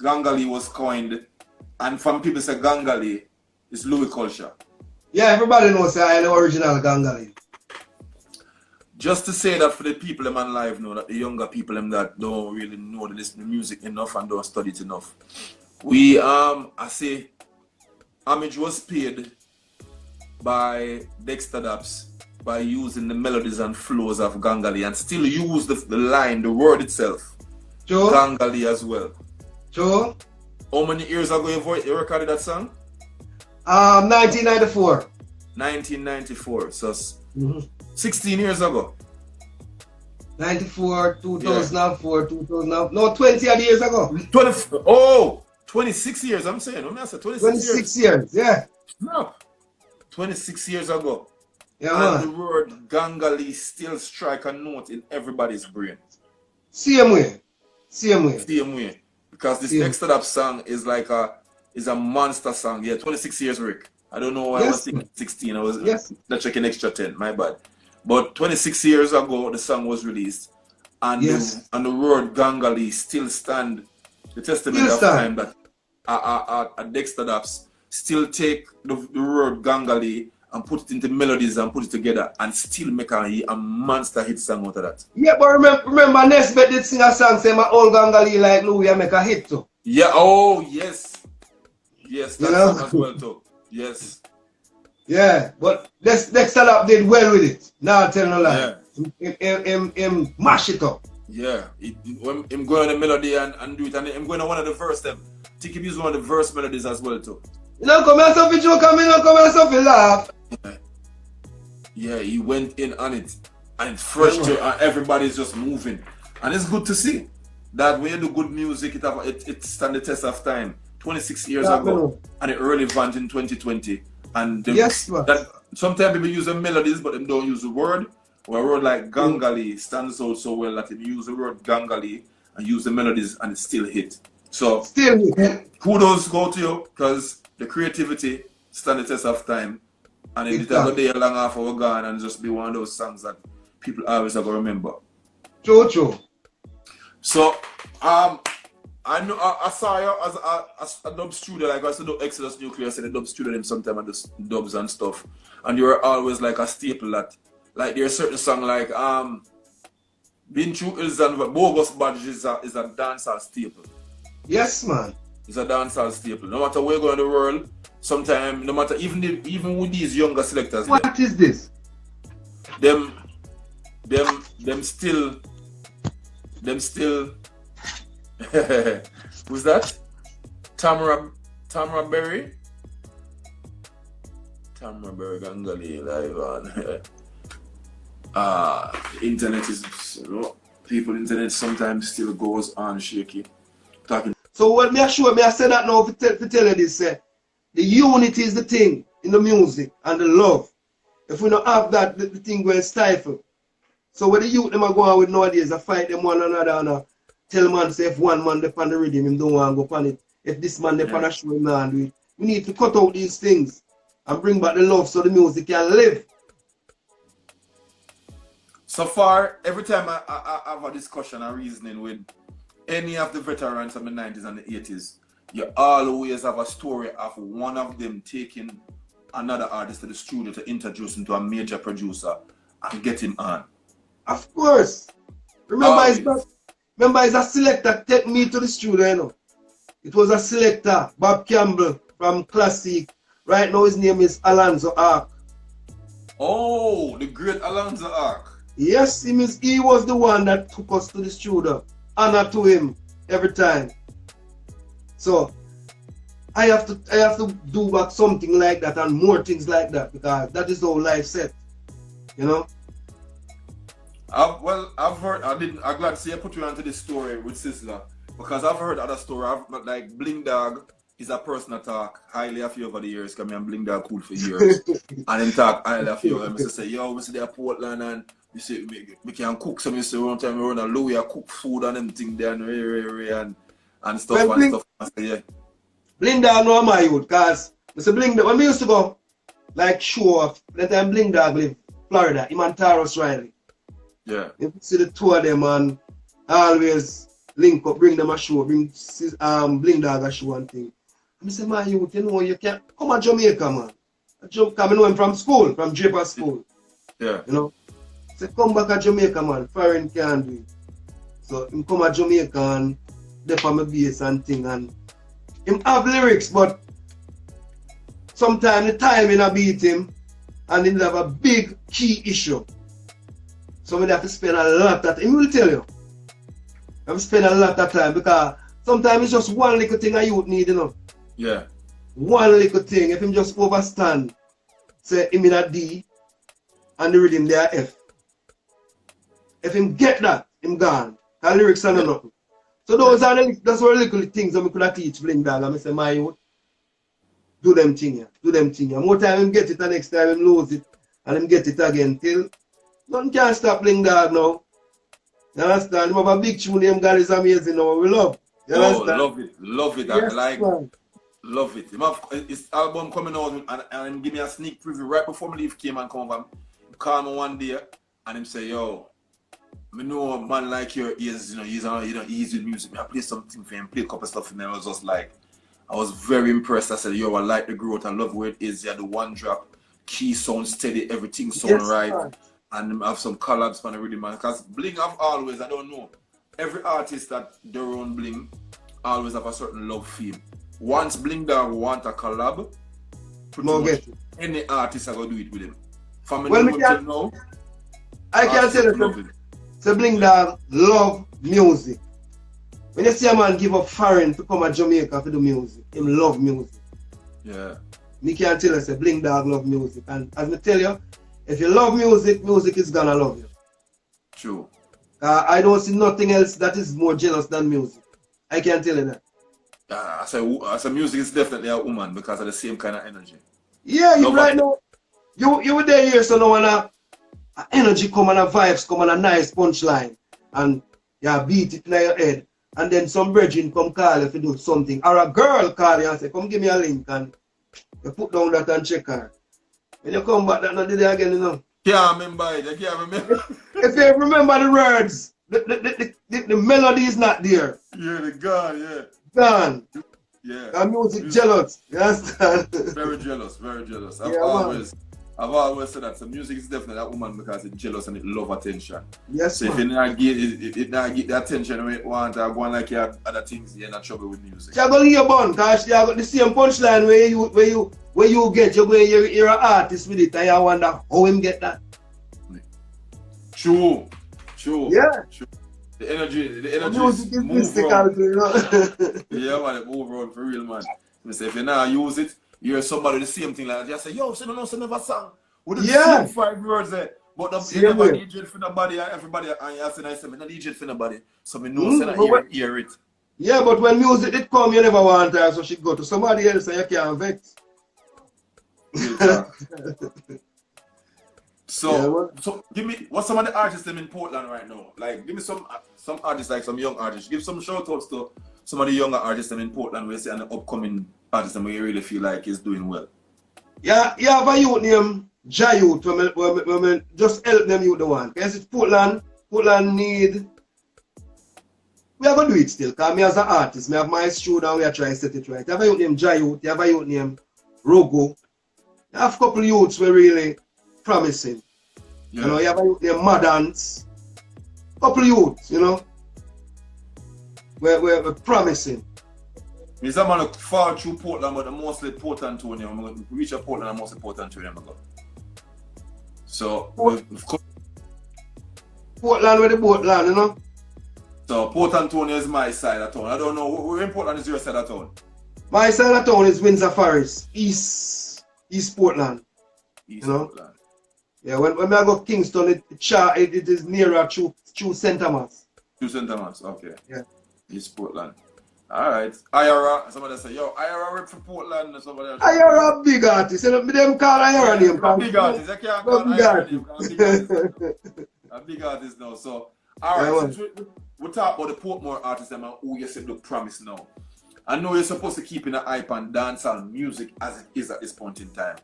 Gangali was coined. And from people say Gangali, it's Louie culture. Yeah, everybody knows I am the original Gangali. Just to say that for the people them on live now, that the younger people them that don't really know the listen to music enough and don't study it enough. We I say homage was paid by Dexter Daps by using the melodies and flows of Gangali and still use the line, the word itself. Sure. Gangali as well. Sure. How many years ago you recorded that song? 1994. 1994. So 16 years ago. 94, 2004, 2000. No, 20 odd years ago. 26 years, I'm saying. Let me say 26 years, yeah. No. 26 years ago. Yeah, And the man. word gangali still strike a note in everybody's brain. Same way. Same way. Same way. Because this Same. next to that song is like a monster song. Yeah, 26 years, Rick. I don't know why I was Yes, thinking man. 16. I was Yes. not checking extra 10, my bad. But 26 years ago, the song was released. And Yes. the word gangali still stand the testament Still of time stand. that Dexter Daps still take the word gangali and put it into melodies and put it together and still make a monster hit song out of that. Yeah, but remember Nesbeth did sing a song say my old gangali like Louie and make a hit too. Yeah, oh yes. Yes, You that song know? as well too. Yes. Yeah, but Dexter Lap did well with it. Now tell no lie. Yeah. Him mash it up. Yeah. When him going on the melody and do it, and him going on one of the verse them. I think him use one of the verse melodies as well too. You know, come here, Sophie joke, come here, Sophie laugh. Yeah, he went in on it. And it's fresh too, and everybody's just moving. And it's good to see that when you do good music, it stand the test of time. 26 years ago, and it relevant in 2020. And yes, that sometimes people use the melodies, but they don't use the word. Or a word like gangali stands out so well that if you use the word gangali and use the melodies and it still hit. So still kudos go to you because the creativity stand the test of time. And it will day long after we're gone and just be one of those songs that people always are going to remember. True. So I know I saw you as a dub studio, like I used to do Exodus Nuclear, I said the dub studio them sometimes and the dubs and stuff. And you were always like a staple that like there's certain song like Been Through Hills and Bogus Badge is a dancehall staple. Yes, man. It's a dancehall staple. No matter where you go in the world, sometimes no matter even with these younger selectors. What is this? Them still who's that? Tamara Berry? Tamara Berry Gangali live on. The internet is internet sometimes still goes on shaky. So what me assure me I say that now to tell you this the unity is the thing in the music and the love. If we don't have that, the thing will stifle. So when the youth them are going with nowadays, I fight them one another and tell man say if one man depend the rhythm, him don't want to go on it. If this man depend the show, him not do it. We need to cut out these things and bring back the love so the music can live. So far, every time I have a discussion or reasoning with any of the veterans of the 90s and the 80s, you always have a story of one of them taking another artist to the studio to introduce him to a major producer and get him on. Of course. Remember, it's a selector take me to the studio, you know. It was a selector, Bob Campbell from Classic. Right now his name is Alonzo Ark. Oh, the great Alonzo Ark. Yes, he was the one that took us to the studio. Honor to him every time. So I have to do back something like that and more things like that because that is how life set. You know? I've heard. I'm glad to see I put you onto this story with Sizzler because I've heard other story. Like Bling Dog is a person that talk highly of you over the years. Cause me and Bling Dog cool for years, and him talk highly of you. And I say, yo, we see there Portland and you say we can cook. So we say one time we run a Louie, cook food and them thing there and stuff and stuff. I say, yeah. Bling Dog know my youth cause Bling Dog when we used to go like show off. That time Bling Dog live Florida. Him and Taros Riley. Yeah. You see the two of them and always link up, bring them a show, bring Bling Dog a show and thing. I say, my youth, you know, you can't come to Jamaica, man. I know him from school, from Draper School. Yeah. You know? Say, come back to Jamaica, man. Foreign can't do it. So, him come to Jamaica and dip on my bass and thing. And him have lyrics, but sometimes the timing I beat him and he'll have a big key issue. So we have to spend a lot of time. He will tell you. I have to spend a lot of time because sometimes it's just one little thing a youth need, you know. Yeah. One little thing. If him just overstand, say him in a D and the rhythm there F. If him get that, him gone. The lyrics are nothing. So those are that's what little things that we could have teach Bling Dog. And I say, my youth, do them thing here. Do them thing here. More time him get it, the next time him lose it. and him get it again till nothing can stop Bling Dog now. You understand? Him have a big tune named God is Amazing now. We love. You understand? Love it. Yes, I like man. love it. Him have his album coming out and him give me a sneak preview right before me leave came and come over. He call me one day and him say, yo, I know a man like your ears, he's easy with music. I play something for him, play a couple stuff, and then I was just like, I was very impressed. I said, yo, I like the growth, I love where it is. Yeah, the one drop, key sound steady, everything sound right. Man. And I have some collabs for the rhythm, man. Because Bling have always, I don't know, every artist that their own Bling always have a certain love theme. Once Bling Dog want a collab, any artist are gonna do it with him. From now, I can tell you. So Bling Dog love music. When you see a man give up foreign to come to Jamaica to do music, him love music. Yeah. Me can tell you, say Bling Dog love music. And as I tell you, if you love music, music is gonna love you. True. I don't see nothing else that is more jealous than music. I can tell you that. I say music is definitely a woman because of the same kind of energy. Yeah, you right now. You were there here, so now and energy come and a vibes come and a nice punchline. And you beat it in your head. And then some virgin come call you if you do something. Or a girl call you and say, come give me a link and you put down that and check her. When you come back, that not did it again, you know. Can't remember it, I can't remember. If you remember the words, the melody is not there. Yeah, the gone, yeah. Gone. Yeah. That music jealous. You understand? Very jealous, very jealous. I've always said that. So music is definitely that woman because it's jealous and it love attention. Yes. So if you not get the attention when you want to go on like you have other things, you're not trouble with music. You're going to hear bun, because you got the same punchline where you get, you're an artist with it and you wonder how him get that. True. Yeah. True. The energy music is mystical, you know. Yeah, man, it move around for real, man. So if you not use it, you hear somebody the same thing like that. You say, yo, so no, never song. With the same 5 words there. But you never DJ for nobody and everybody, and you say, I say, I'm not DJ for nobody. So I know, so hear it. Yeah, but when music did come, you never want her, so she go to somebody else and you can't vex. So give me, what's some of the artists in Portland right now? Like, give me some artists, like some young artists. Give some shout outs to some of the younger artists in Portland where you see an upcoming artist where you really feel like is doing well. Yeah, you have a youth named Jayut, when we just help them youth the one. Because it's Portland need, we are going to do it still, because me as an artist, I have my studio and we are trying to set it right. You have a youth named Jayut, you have a youth named Rogo. You have a couple of youths were really promising. Yeah. You know, you have a youth named Madans. Couple of youths, you know, we're promising. Means I'm going to fall through Portland, but the most important to them. I'm going to reach a Portland, the most important to them. So, Portland with the Portland, you know? So, Port Antonio is my side of town. I don't know, where in Portland is your side of town? My side of town is Windsor Forest, East Portland. East Portland. Yeah, when I go Kingston, it is nearer to St. Thomas. To St. Thomas, okay. Yeah. East Portland. Alright. Ira, somebody say, yo, Ira rep for Portland or somebody else. Ira big artist. You know, them call Ira name. Big artist. I can't call Ira name. A big artist now. So, alright. Yeah, we talk about the Portmore artists and who you said look promise now. I know you're supposed to keep an eye on dancehall music as it is at this point in time.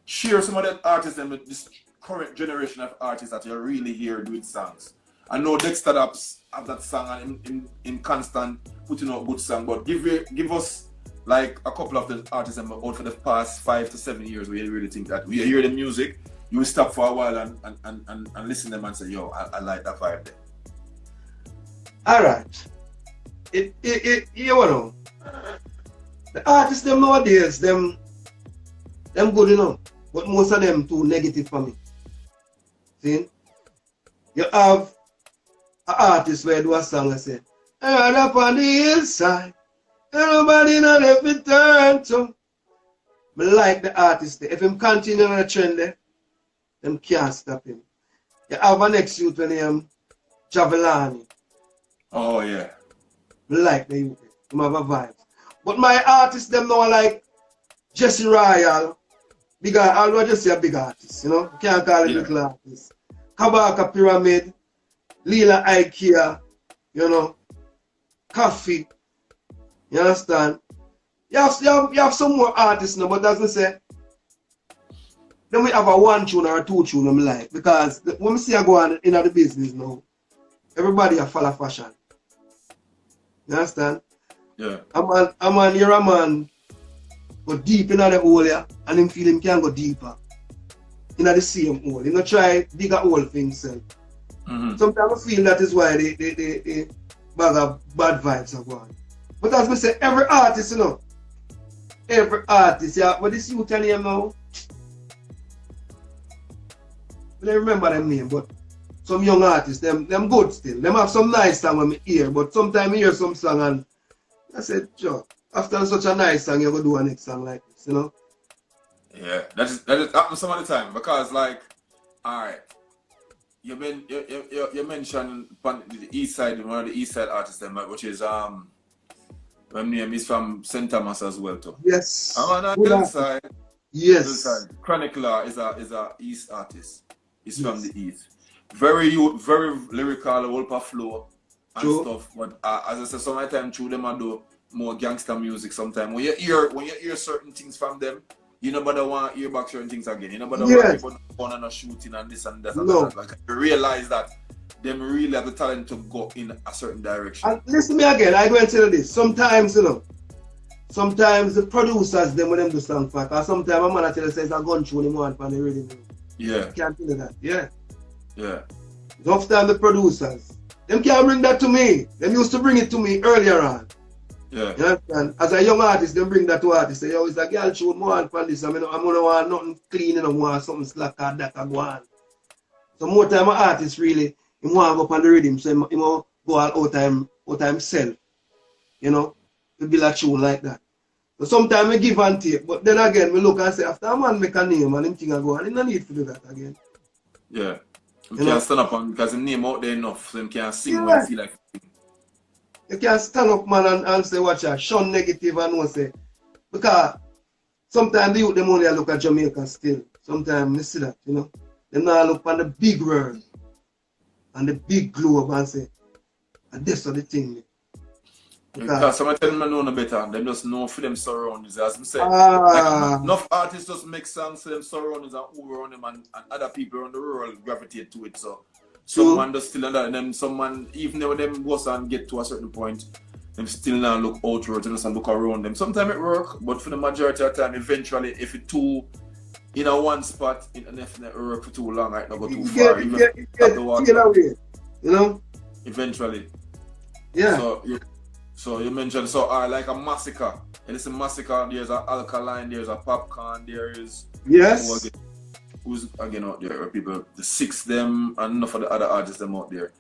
Share some of the artists and this current generation of artists that you really hear doing songs. I know Dexter Daps have that song and in constant putting out good song, but give us like a couple of the artists that out for the past 5 to 7 years where you really think that when you hear the music, you will stop for a while and listen to them and say, yo, I like that vibe there. Alright. You know, the artists them nowadays, them good enough, but most of them too negative for me. See? You have an artist where do a song and say, I run up on the hillside, and nobody not let me turn to. I like the artist there. If him continue on the trend there, them can't stop him. You have a next youth when him Javelani. Oh yeah. I like the youth. Him have a vibe. But my artists them now are like Jesse Royal, big I'll just say a big artist, you know. Can't call it little artist. Kabaka Pyramid, Lila IKEA, you know, Coffee. You understand? You have some more artists now, but as I say, then we have a 1 tune or a 2 tune I'm like. Because when we see I go on in the business now, everybody a follow fashion. You understand? Yeah. A man, you're a man, go deep in the hole, yeah, and him feel him can go deeper. In the same hole. He not try bigger hole for himself. Sometimes I feel that is why they bag of bad vibes are going. But as we say, every artist, you know, every artist, yeah, what this you tell him now? I don't remember them name, but some young artists, them good still. Them have some nice song on me ear, but sometimes I hear some song and I said, sure, after such a nice song, you're gonna do a next song like this, you know? Yeah, that is happens some of the time because like, alright, you mentioned the east side, one of the east side artists them, which is my name is from St. Thomas as well too. Yes. I'm on the hillside. Yes. Chronicler is a east artist. He's from the east. Very lyrical, whole per flow and stuff. But as I said, sometimes through them I do more gangster music sometimes. When you hear certain things from them, you nobody want to hear back certain things again. You nobody want to go on a shooting and this and that and that. Like you realize that them really have the talent to go in a certain direction. And listen to me again, I go and tell you this. Sometimes, you know, sometimes the producers them when them do song for, because sometimes a man tell you says a gun tune him want for the rhythm. Yeah. You can't tell you that. Yeah. Yeah. Often the producers, them can't bring that to me. Them used to bring it to me earlier on. Yeah. You understand? As a young artist, them bring that to artists. Say, yo, it's a girl tune more for this. I'm gonna want nothing clean, and I want something slack or that I go on. So more time an artist really, he want to go up on the rhythm, so he go all time himself. You know? To build a tune like that. So sometimes we give and take, but then again we look and say after a man make a name and him thing go on, he no need to do that again. Yeah. You can't stand up on because the name out there enough, so you can't sing when you feel like it. You can't stand up man and say watch out, shun negative and no say. Because sometimes the youth them only look at Jamaica still. Sometimes you see that, you know. They now look on the big world and the big globe and say, and that's the thing. Because someone tell them I know no better, they just know for them surroundings. As I say, like, enough artists just make songs for them surroundings and who around them and other people around the world gravitate to it. So someone just still under them, someone even though them goes and get to a certain point, them still now look outward and just look around them. Sometimes it work, but for the majority of the time, eventually if it too in a one spot, it definitely work for too long, right? Not go too far, even at the water. Away, you know? Eventually. Yeah. So you mentioned like a massacre. And it's a massacre, there's an alkaline, there's a Popcaan, there is who's again out there, people, the Six them and enough of the other artists them out there.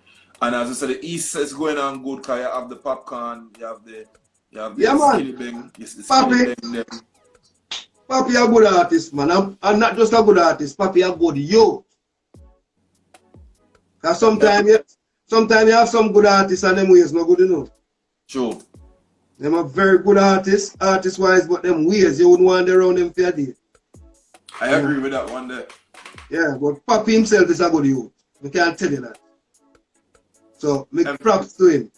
And as I said, the East is going on good because you have the Popcaan, you have the Skinny Bang, Skinny Bang them. Papi a good artist, man. I'm not just a good artist, Papi a good youth. Because sometimes you have some good artists and them ways not good enough. True. Them are very good artists wise, but them ways you wouldn't want around them for a day. I agree with that one there. Yeah, but Papi himself is a good youth. I can't tell you that. So make props to him.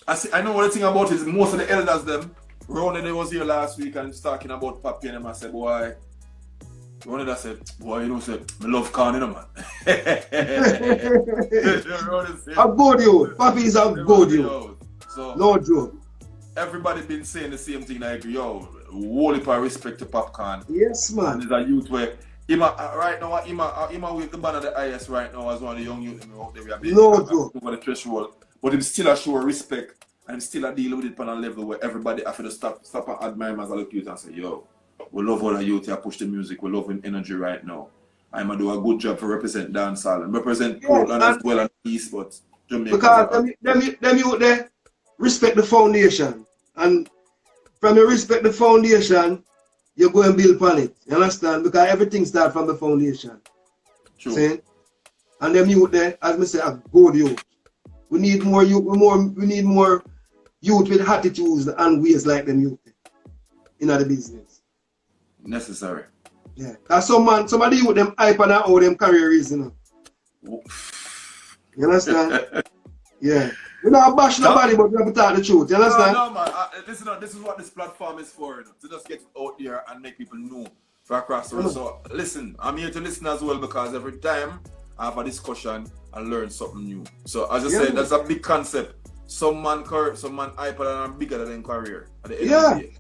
I know what the thing about is most of the elders them. Ronnie was here last week and was talking about Papi and him. I said, boy, Ronnie said, boy, you know, say, I love Khan, you know, man. A good youth. Papi is a good youth. So, no joke. Everybody been saying the same thing like, yo, whole heap of respect to Popcaan. Yes, man. And there's a youth where, right now, Ima with the band of the IS right now as one of the young youth out there. No joke. Over the threshold. But him still a show respect and still a deal with it on a level where everybody have to stop and admire him as a look youth and say, yo, we love all the youth here push the music, we love him energy right now. I'm going to do a good job to represent Dancehall and represent Portland as well and East, but Jamaica. Because them youth there respect the foundation. And from you respect the foundation, you go and build upon it. You understand? Because everything starts from the foundation. True. See? And them youth there, as I say, are good youth. We need more youth, we need more youth with attitudes and ways like them youth in the business. Necessary. Yeah. Cause somebody with them hype and how them career is, you know. You understand? Yeah. We don't bash nobody, but we have to talk the truth. You understand? No, man. This is what this platform is for, you know, to just get out there and make people know for across the road. So listen, I'm here to listen as well because every time I have a discussion, I learn something new. So as I said, that's a big concept. Some man hyper and bigger than career at the end of the day.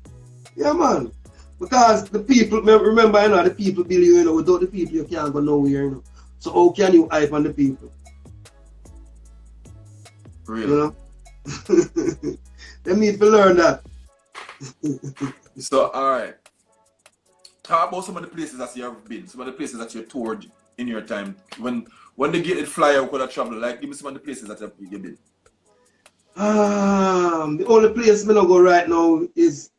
Yeah, man. Because the people, remember, you know, the people believe, you know, without the people, you can't go nowhere, you know. So how can you hype on the people? Really? You know? They need to learn that. So, alright. Talk about some of the places that you have been, some of the places that you toured in your time. When they get it fly out, could have travel, like, give me some of the places that you've been. The only place I don't go right now is,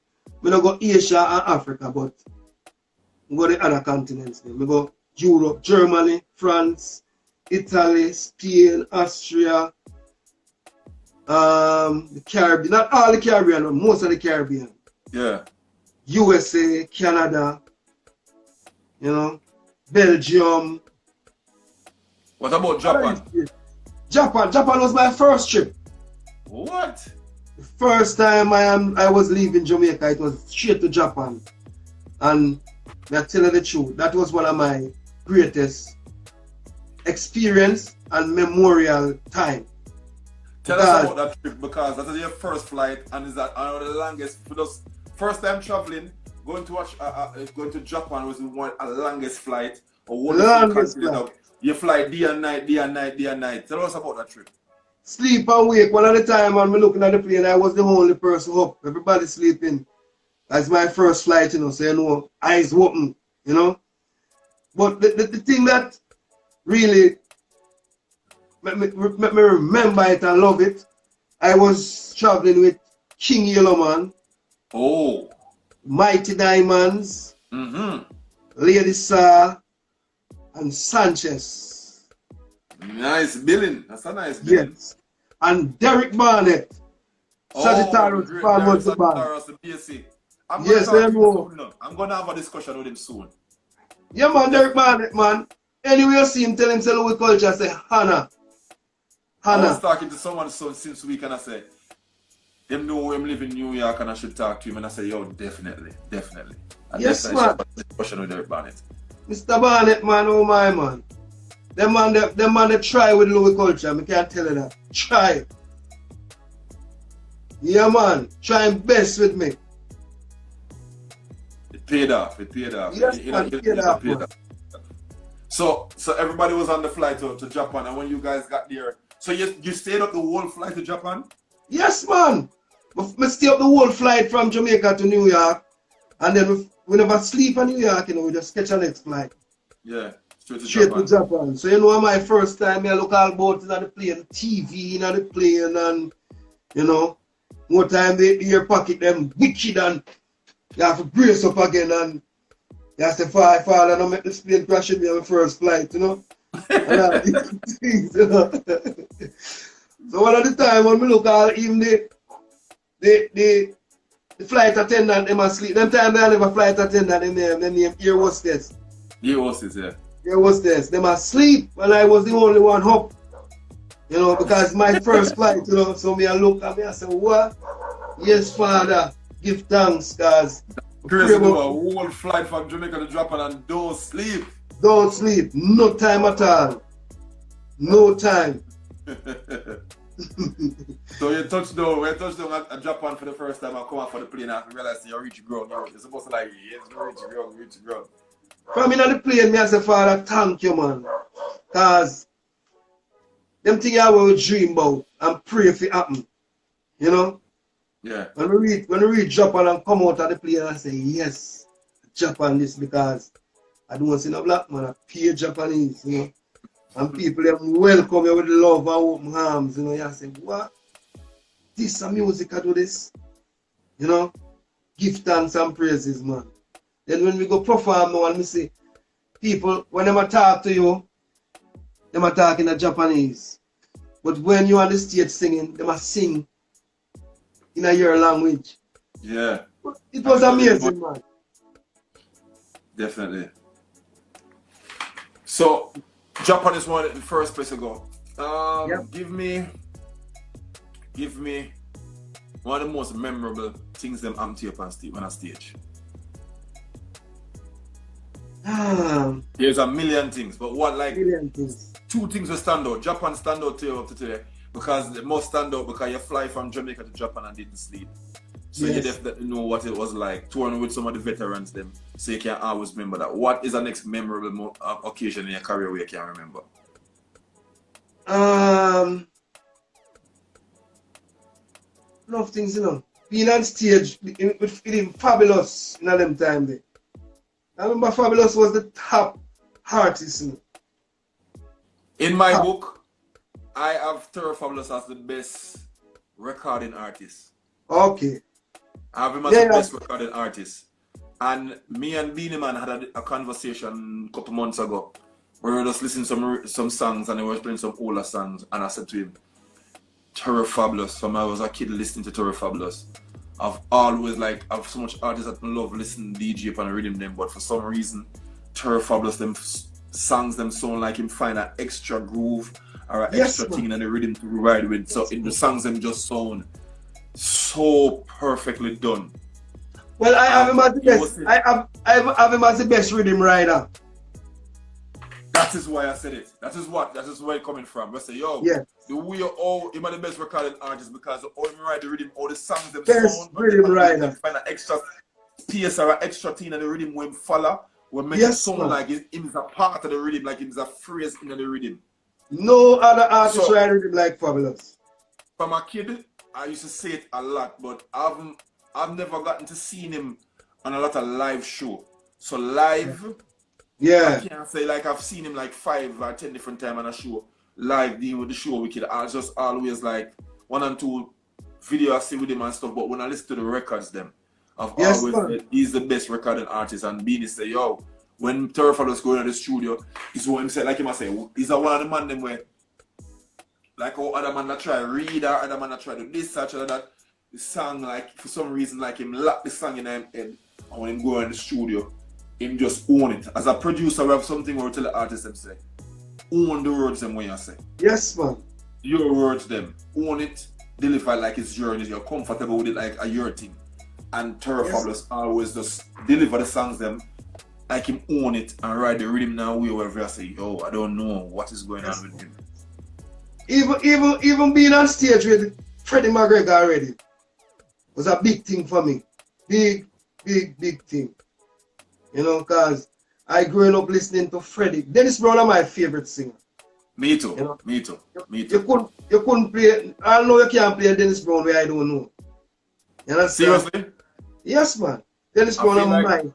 I don't go Asia and Africa, but I go the other continents. I go Europe, Germany, France, Italy, Spain, Austria, the Caribbean, not all the Caribbean, but most of the Caribbean. Yeah. USA, Canada, you know, Belgium. What about Japan? Japan was my first trip. What? The first time I was leaving Jamaica, it was straight to Japan. And I'm telling the truth, that was one of my greatest experience and memorial time. Tell us about that trip, because that is your first flight and is that the longest for us. First time traveling, going to Japan was one of the longest flight or longest flight. You fly day and night, day and night, day and night. Tell us about that trip. Sleep and wake one at a time, and me looking at the plane, I was the only person up. Everybody sleeping. That's my first flight, you know, so you know, eyes open, you know. But the thing that really make me remember it and love it, I was traveling with King Yellowman. Oh. Mighty Diamonds. Lady Saw and Sanchez. Nice billing. That's a nice billing. Yes. And Derek Barnett. Sagittarius was the band. I'm gonna have a discussion with him soon. Yeah, man, Derek Barnett, man. Anyway, you see him, tell him, say Louie Culture, say Hannah. I was talking to someone since week and I said, them know I'm living in New York and I should talk to him, and I say, yo, definitely. And yes, man. have a discussion with Derek Barnett. Mr. Barnett, man, oh my man. Them man they try with Louie Culture, I can't tell you that. Try. Yeah, man, trying best with me. It paid off. Yes, it paid off. So everybody was on the flight to Japan, and when you guys got there, so you stayed up the whole flight to Japan? Yes, man. We stay up the whole flight from Jamaica to New York, and then we never sleep in New York, you know, we just catch a next flight. Yeah, straight to Japan. So you know, my first time I look all about it on the plane, TV in the plane, and you know, more time they ear pocket them wicked, and you have to brace up again, and you have to fall and don't make the plane crash in the first flight, you know. Things, you know. So one of the time when we look at even the flight attendant, they must sleep. Them time they have a flight attendant in there, them name air hostess. Air hostess, yeah. Air hostess. They must sleep, and I was the only one up. You know, because my first flight, you know, so me I look at me and say, what? Yes, Father, give thanks, cause crazy about a whole flight from Jamaica to Japan and don't sleep. Don't sleep. No time at all. No time. So you touched down at Japan for the first time and come out for the plane and realize you reach ground. You're supposed to like, yes, reach ground. From in the plane, me I say, Father, thank you, man. Cause them things I will dream about and pray if it happen. You know? Yeah. When we reach Japan and come out of the plane, I say, yes, Japan this, because I don't see no black man, I pure Japanese, you know. And people them welcome you with love and open arms, you know. You say, what? This a music, I do this. You know? Give thanks and praises, man. Then when we go perform now and we see people, when they talk to you, they are talking in Japanese. But when you on the stage singing, they must sing in your language. Yeah. It was amazing, man. Definitely. So, Japan is one of the first place to go. Yep. Give me one of the most memorable things them am to you on stage. There's a million things, but what like two things will stand out. Japan stand out to you up to today because they must stand out because you fly from Jamaica to Japan and didn't sleep. So you definitely know what it was like touring with some of the veterans them, so you can always remember that. What is the next memorable occasion in your career where you can remember? Enough things, you know. Being on stage with feeling fabulous in them time there. I remember Fabulous was the top artist. You know. In my book, I have Terror Fabulous as the best recording artist. Okay. I have him as the best recording artist. And me and Beanie Man had a conversation a couple months ago where we were just listening to some songs and they were playing some older songs, and I said to him, Terror Fabulous, from I was a kid listening to Terror Fabulous. I've always I've so much artists that I love listening to DJ and rhythm them, but for some reason, Terror Fabulous, them songs them sound like him find an extra groove or an extra thing in the rhythm to ride with. So in the songs them just sound so perfectly done. Well, I have him as the best. I have him as the best rhythm rider. That is why I said it. That is where it's coming from. I say, yo, the way him are the best recording artist because all him ride the rhythm, all the songs them best sound, rhythm rider. Find an extra space or an extra thing in the rhythm when follow, will make it sound like him is a part of the rhythm, like him is a phrase in the rhythm. No other artist ride rhythm like Fabulous. From a kid, I used to say it a lot, but I've never gotten to see him on a lot of live show. So live, I can't say like I've seen him like 5 or 10 different times on a show. Live dealing with the show wicked. I just always like 1 and 2 videos I see with him and stuff. But when I listen to the records them, I've always said he's the best recording artist. And Beanie say, yo, when Terror Fabulous going to the studio, he's what him say, like him I say, he's one of the man them where like how other man that try read or other man that try to do this such or that. The song, like for some reason, like him lock the song in him head, and when him go in the studio, him just own it. As a producer, we have something where we tell the artist them say, own the words them when you say. Yes, man. Your words them, own it, deliver like it's your and you're comfortable with it like a your thing. And Terror Fabulous always just deliver the songs them like him own it and ride the rhythm now way wherever I say, yo, I don't know what is going on with him. Even being on stage with Freddie McGregor already was a big thing for me. Big thing. You know, because I grew up listening to Freddie. Dennis Brown is my favorite singer. Me too. You know? Me too. You couldn't play. I know you can't play Dennis Brown where I don't know. You understand? Seriously? Yes, man. Dennis Brown is mine.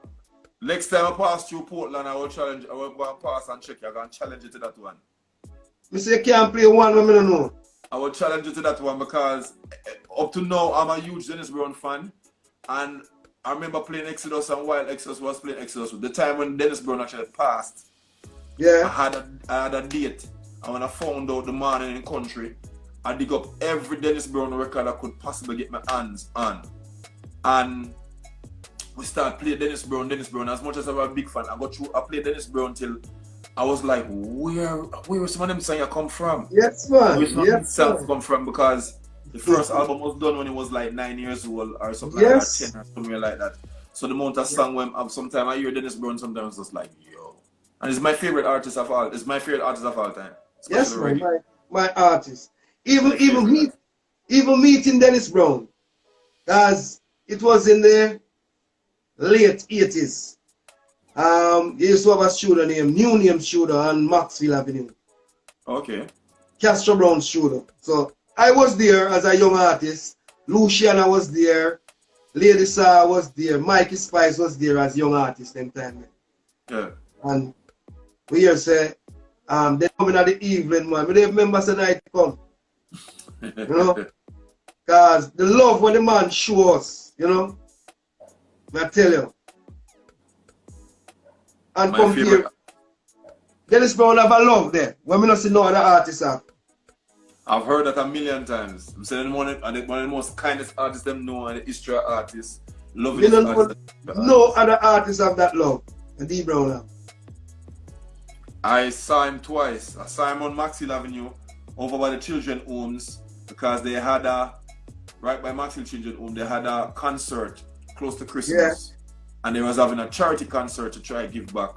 Next time I pass through Portland, I will go and pass and check you. I'm going to challenge you to that one. You say you can't play one when I don't know. I will challenge you to that one because up to now I'm a huge Dennis Brown fan, and I remember playing Exodus and while Exodus was playing Exodus, the time when Dennis Brown actually passed, I had a date, and when I found out the man in the country, I dig up every Dennis Brown record I could possibly get my hands on, and we started playing Dennis Brown. As much as I was a big fan, I played Dennis Brown till I was like, where some of them songs come from? Yes, man. Where some of them songs come from? Because the first album was done when he was like 9 years old or something like that, 10 or somewhere like that. So the amount of song when sometimes I hear Dennis Brown, sometimes it's just like, yo. And it's my favorite artist of all. It's my favorite artist of all time. Yes, man. My artist. Even meeting Dennis Brown, because it was in the late 80s. He used to have a studio named New Name Studio on Maxwell Avenue. Okay. Castro Brown Studio. So I was there as a young artist. Luciana was there. Lady Saw was there. Mikey Spice was there as young artist them time. Yeah. And we here say, they coming at the evening, man. We don't remember the night come. You know? Because the love when the man show us, you know? I tell you. And my compare. favorite. Dennis Brown have a love there. When we not see no other artists have. I've heard that a million times. I'm saying one of the most kindest artists them know and the history artists. Love it. No other artists have that love. And D Brown have. I saw him twice. I saw him on Maxwell Avenue over by the children homes because they had right by Maxwell Children Home, they had a concert close to Christmas. Yeah. And they was having a charity concert to try to give back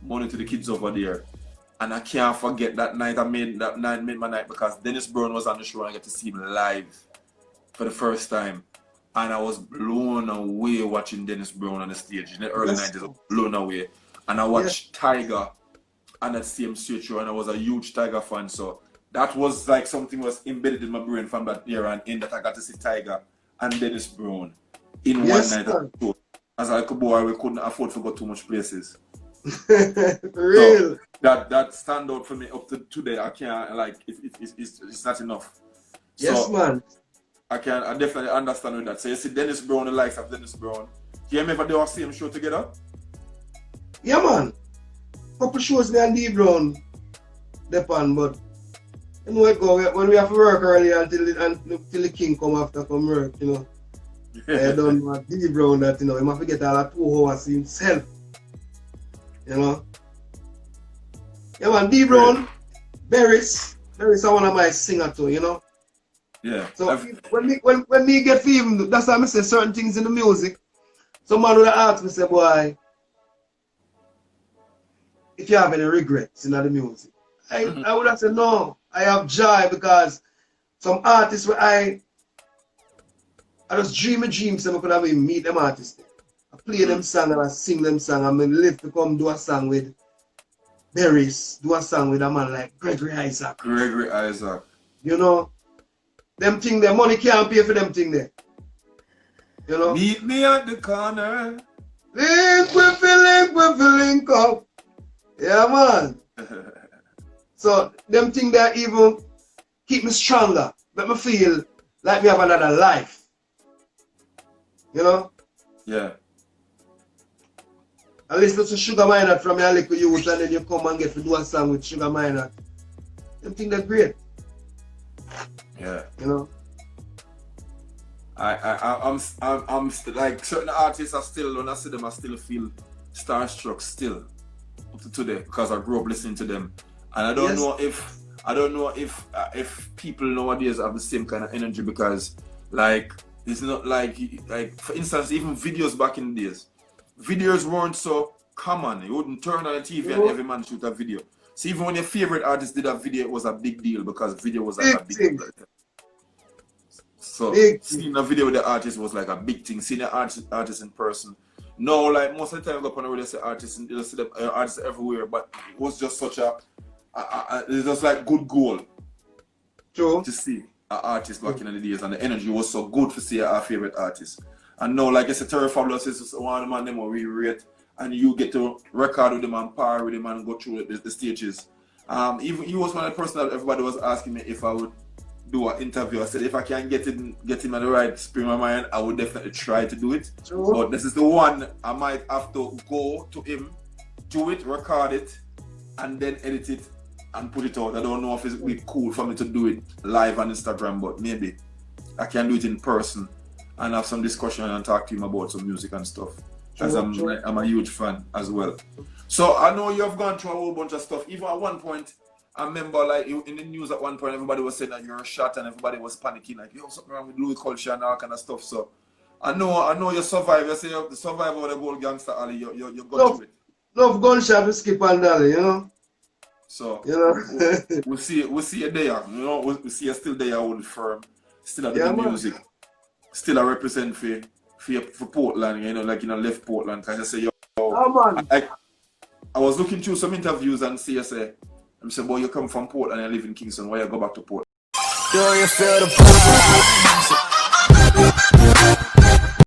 money to the kids over there. And I can't forget that night made my night because Dennis Brown was on the show and I got to see him live for the first time. And I was blown away watching Dennis Brown on the stage in the early 90s. I was blown away. And I watched Tiger on that same stage show and I was a huge Tiger fan. So that was like something was embedded in my brain from that era and in that I got to see Tiger and Dennis Brown in one night of the show. As a little boy, we couldn't afford to go too much places. Real. So that stand out for me up to today. I can't like it's not enough. Yes, so, man. I definitely understand with that. So you see Dennis Brown, the likes of Dennis Brown. Do you remember they all same show together? Yeah, man. Couple shows me and D Brown depend, but you know it go when we have to work early until the king come after come work, you know. I don't know D Brown that, you know, he must get all that 2 hours himself. You know. Yeah, man, D Brown, Berries are one of my singers too, you know. Yeah. So when me get film, that's why I say certain things in the music. Some man would ask me, say, boy, if you have any regrets in the music. I would have said no, I have joy because some artists where I just dream a dream so I could have meet them artists. I play them song and I sing them song and I live to come do a song with Berries, do a song with a man like Gregory Isaac. You know, them thing there, money can't pay for them thing there. You know? Meet me at the corner. Link with the link up. Yeah, man. So them thing there even keep me stronger, make me feel like we have another life. You know? Yeah. I listen to Sugar Minot from your little youth and then you come and get to do a song with Sugar Minot. Them thing they're great. Yeah. You know? I'm like certain artists are still, when I see them I still feel starstruck still up to today because I grew up listening to them. And I don't know if people nowadays have the same kind of energy because like it's not like for instance even videos back in the days. Videos weren't so common. You wouldn't turn on the TV and every man shoot a video. So even when your favorite artist did a video, it was a big deal because video was like a big deal. So seeing a video with the artist was like a big thing. Seeing the artist in person. No, like most of the time I go up on the radio, say artists and you see the artists everywhere, but it was just such a it was like good goal. True. To see an artist back in the days and the energy was so good to see our favorite artist. And now, like I said, Terry Fabulous is one of the them we rate and you get to record with them and par with them and go through the stages. Even he was one of the person that everybody was asking me if I would do an interview. I said if I can get him at the right spring of my mind, I would definitely try to do it. True. But this is the one I might have to go to him, do it, record it, and then edit it and put it out. I don't know if it would be cool for me to do it live on Instagram, but maybe I can do it in person and have some discussion and talk to him about some music and stuff. Because I'm a huge fan as well. So I know you have gone through a whole bunch of stuff. Even at one point, I remember like in the news at one point, everybody was saying that you're shot and everybody was panicking like, yo, something wrong with Louie culture and all kind of stuff. So I know you survived. You say you survived all the whole gangster alley. You got through it. Love gunshot to skip and dolly, you know. So you know, we'll see you there. You know, we'll see you still there, old firm, still at the music, still I represent for Portland. You know, like left Portland. Cause I say, I was looking through some interviews and see you say, I'm saying, boy, you come from Portland and you live in Kingston. Why you go back to Portland? Do you feel the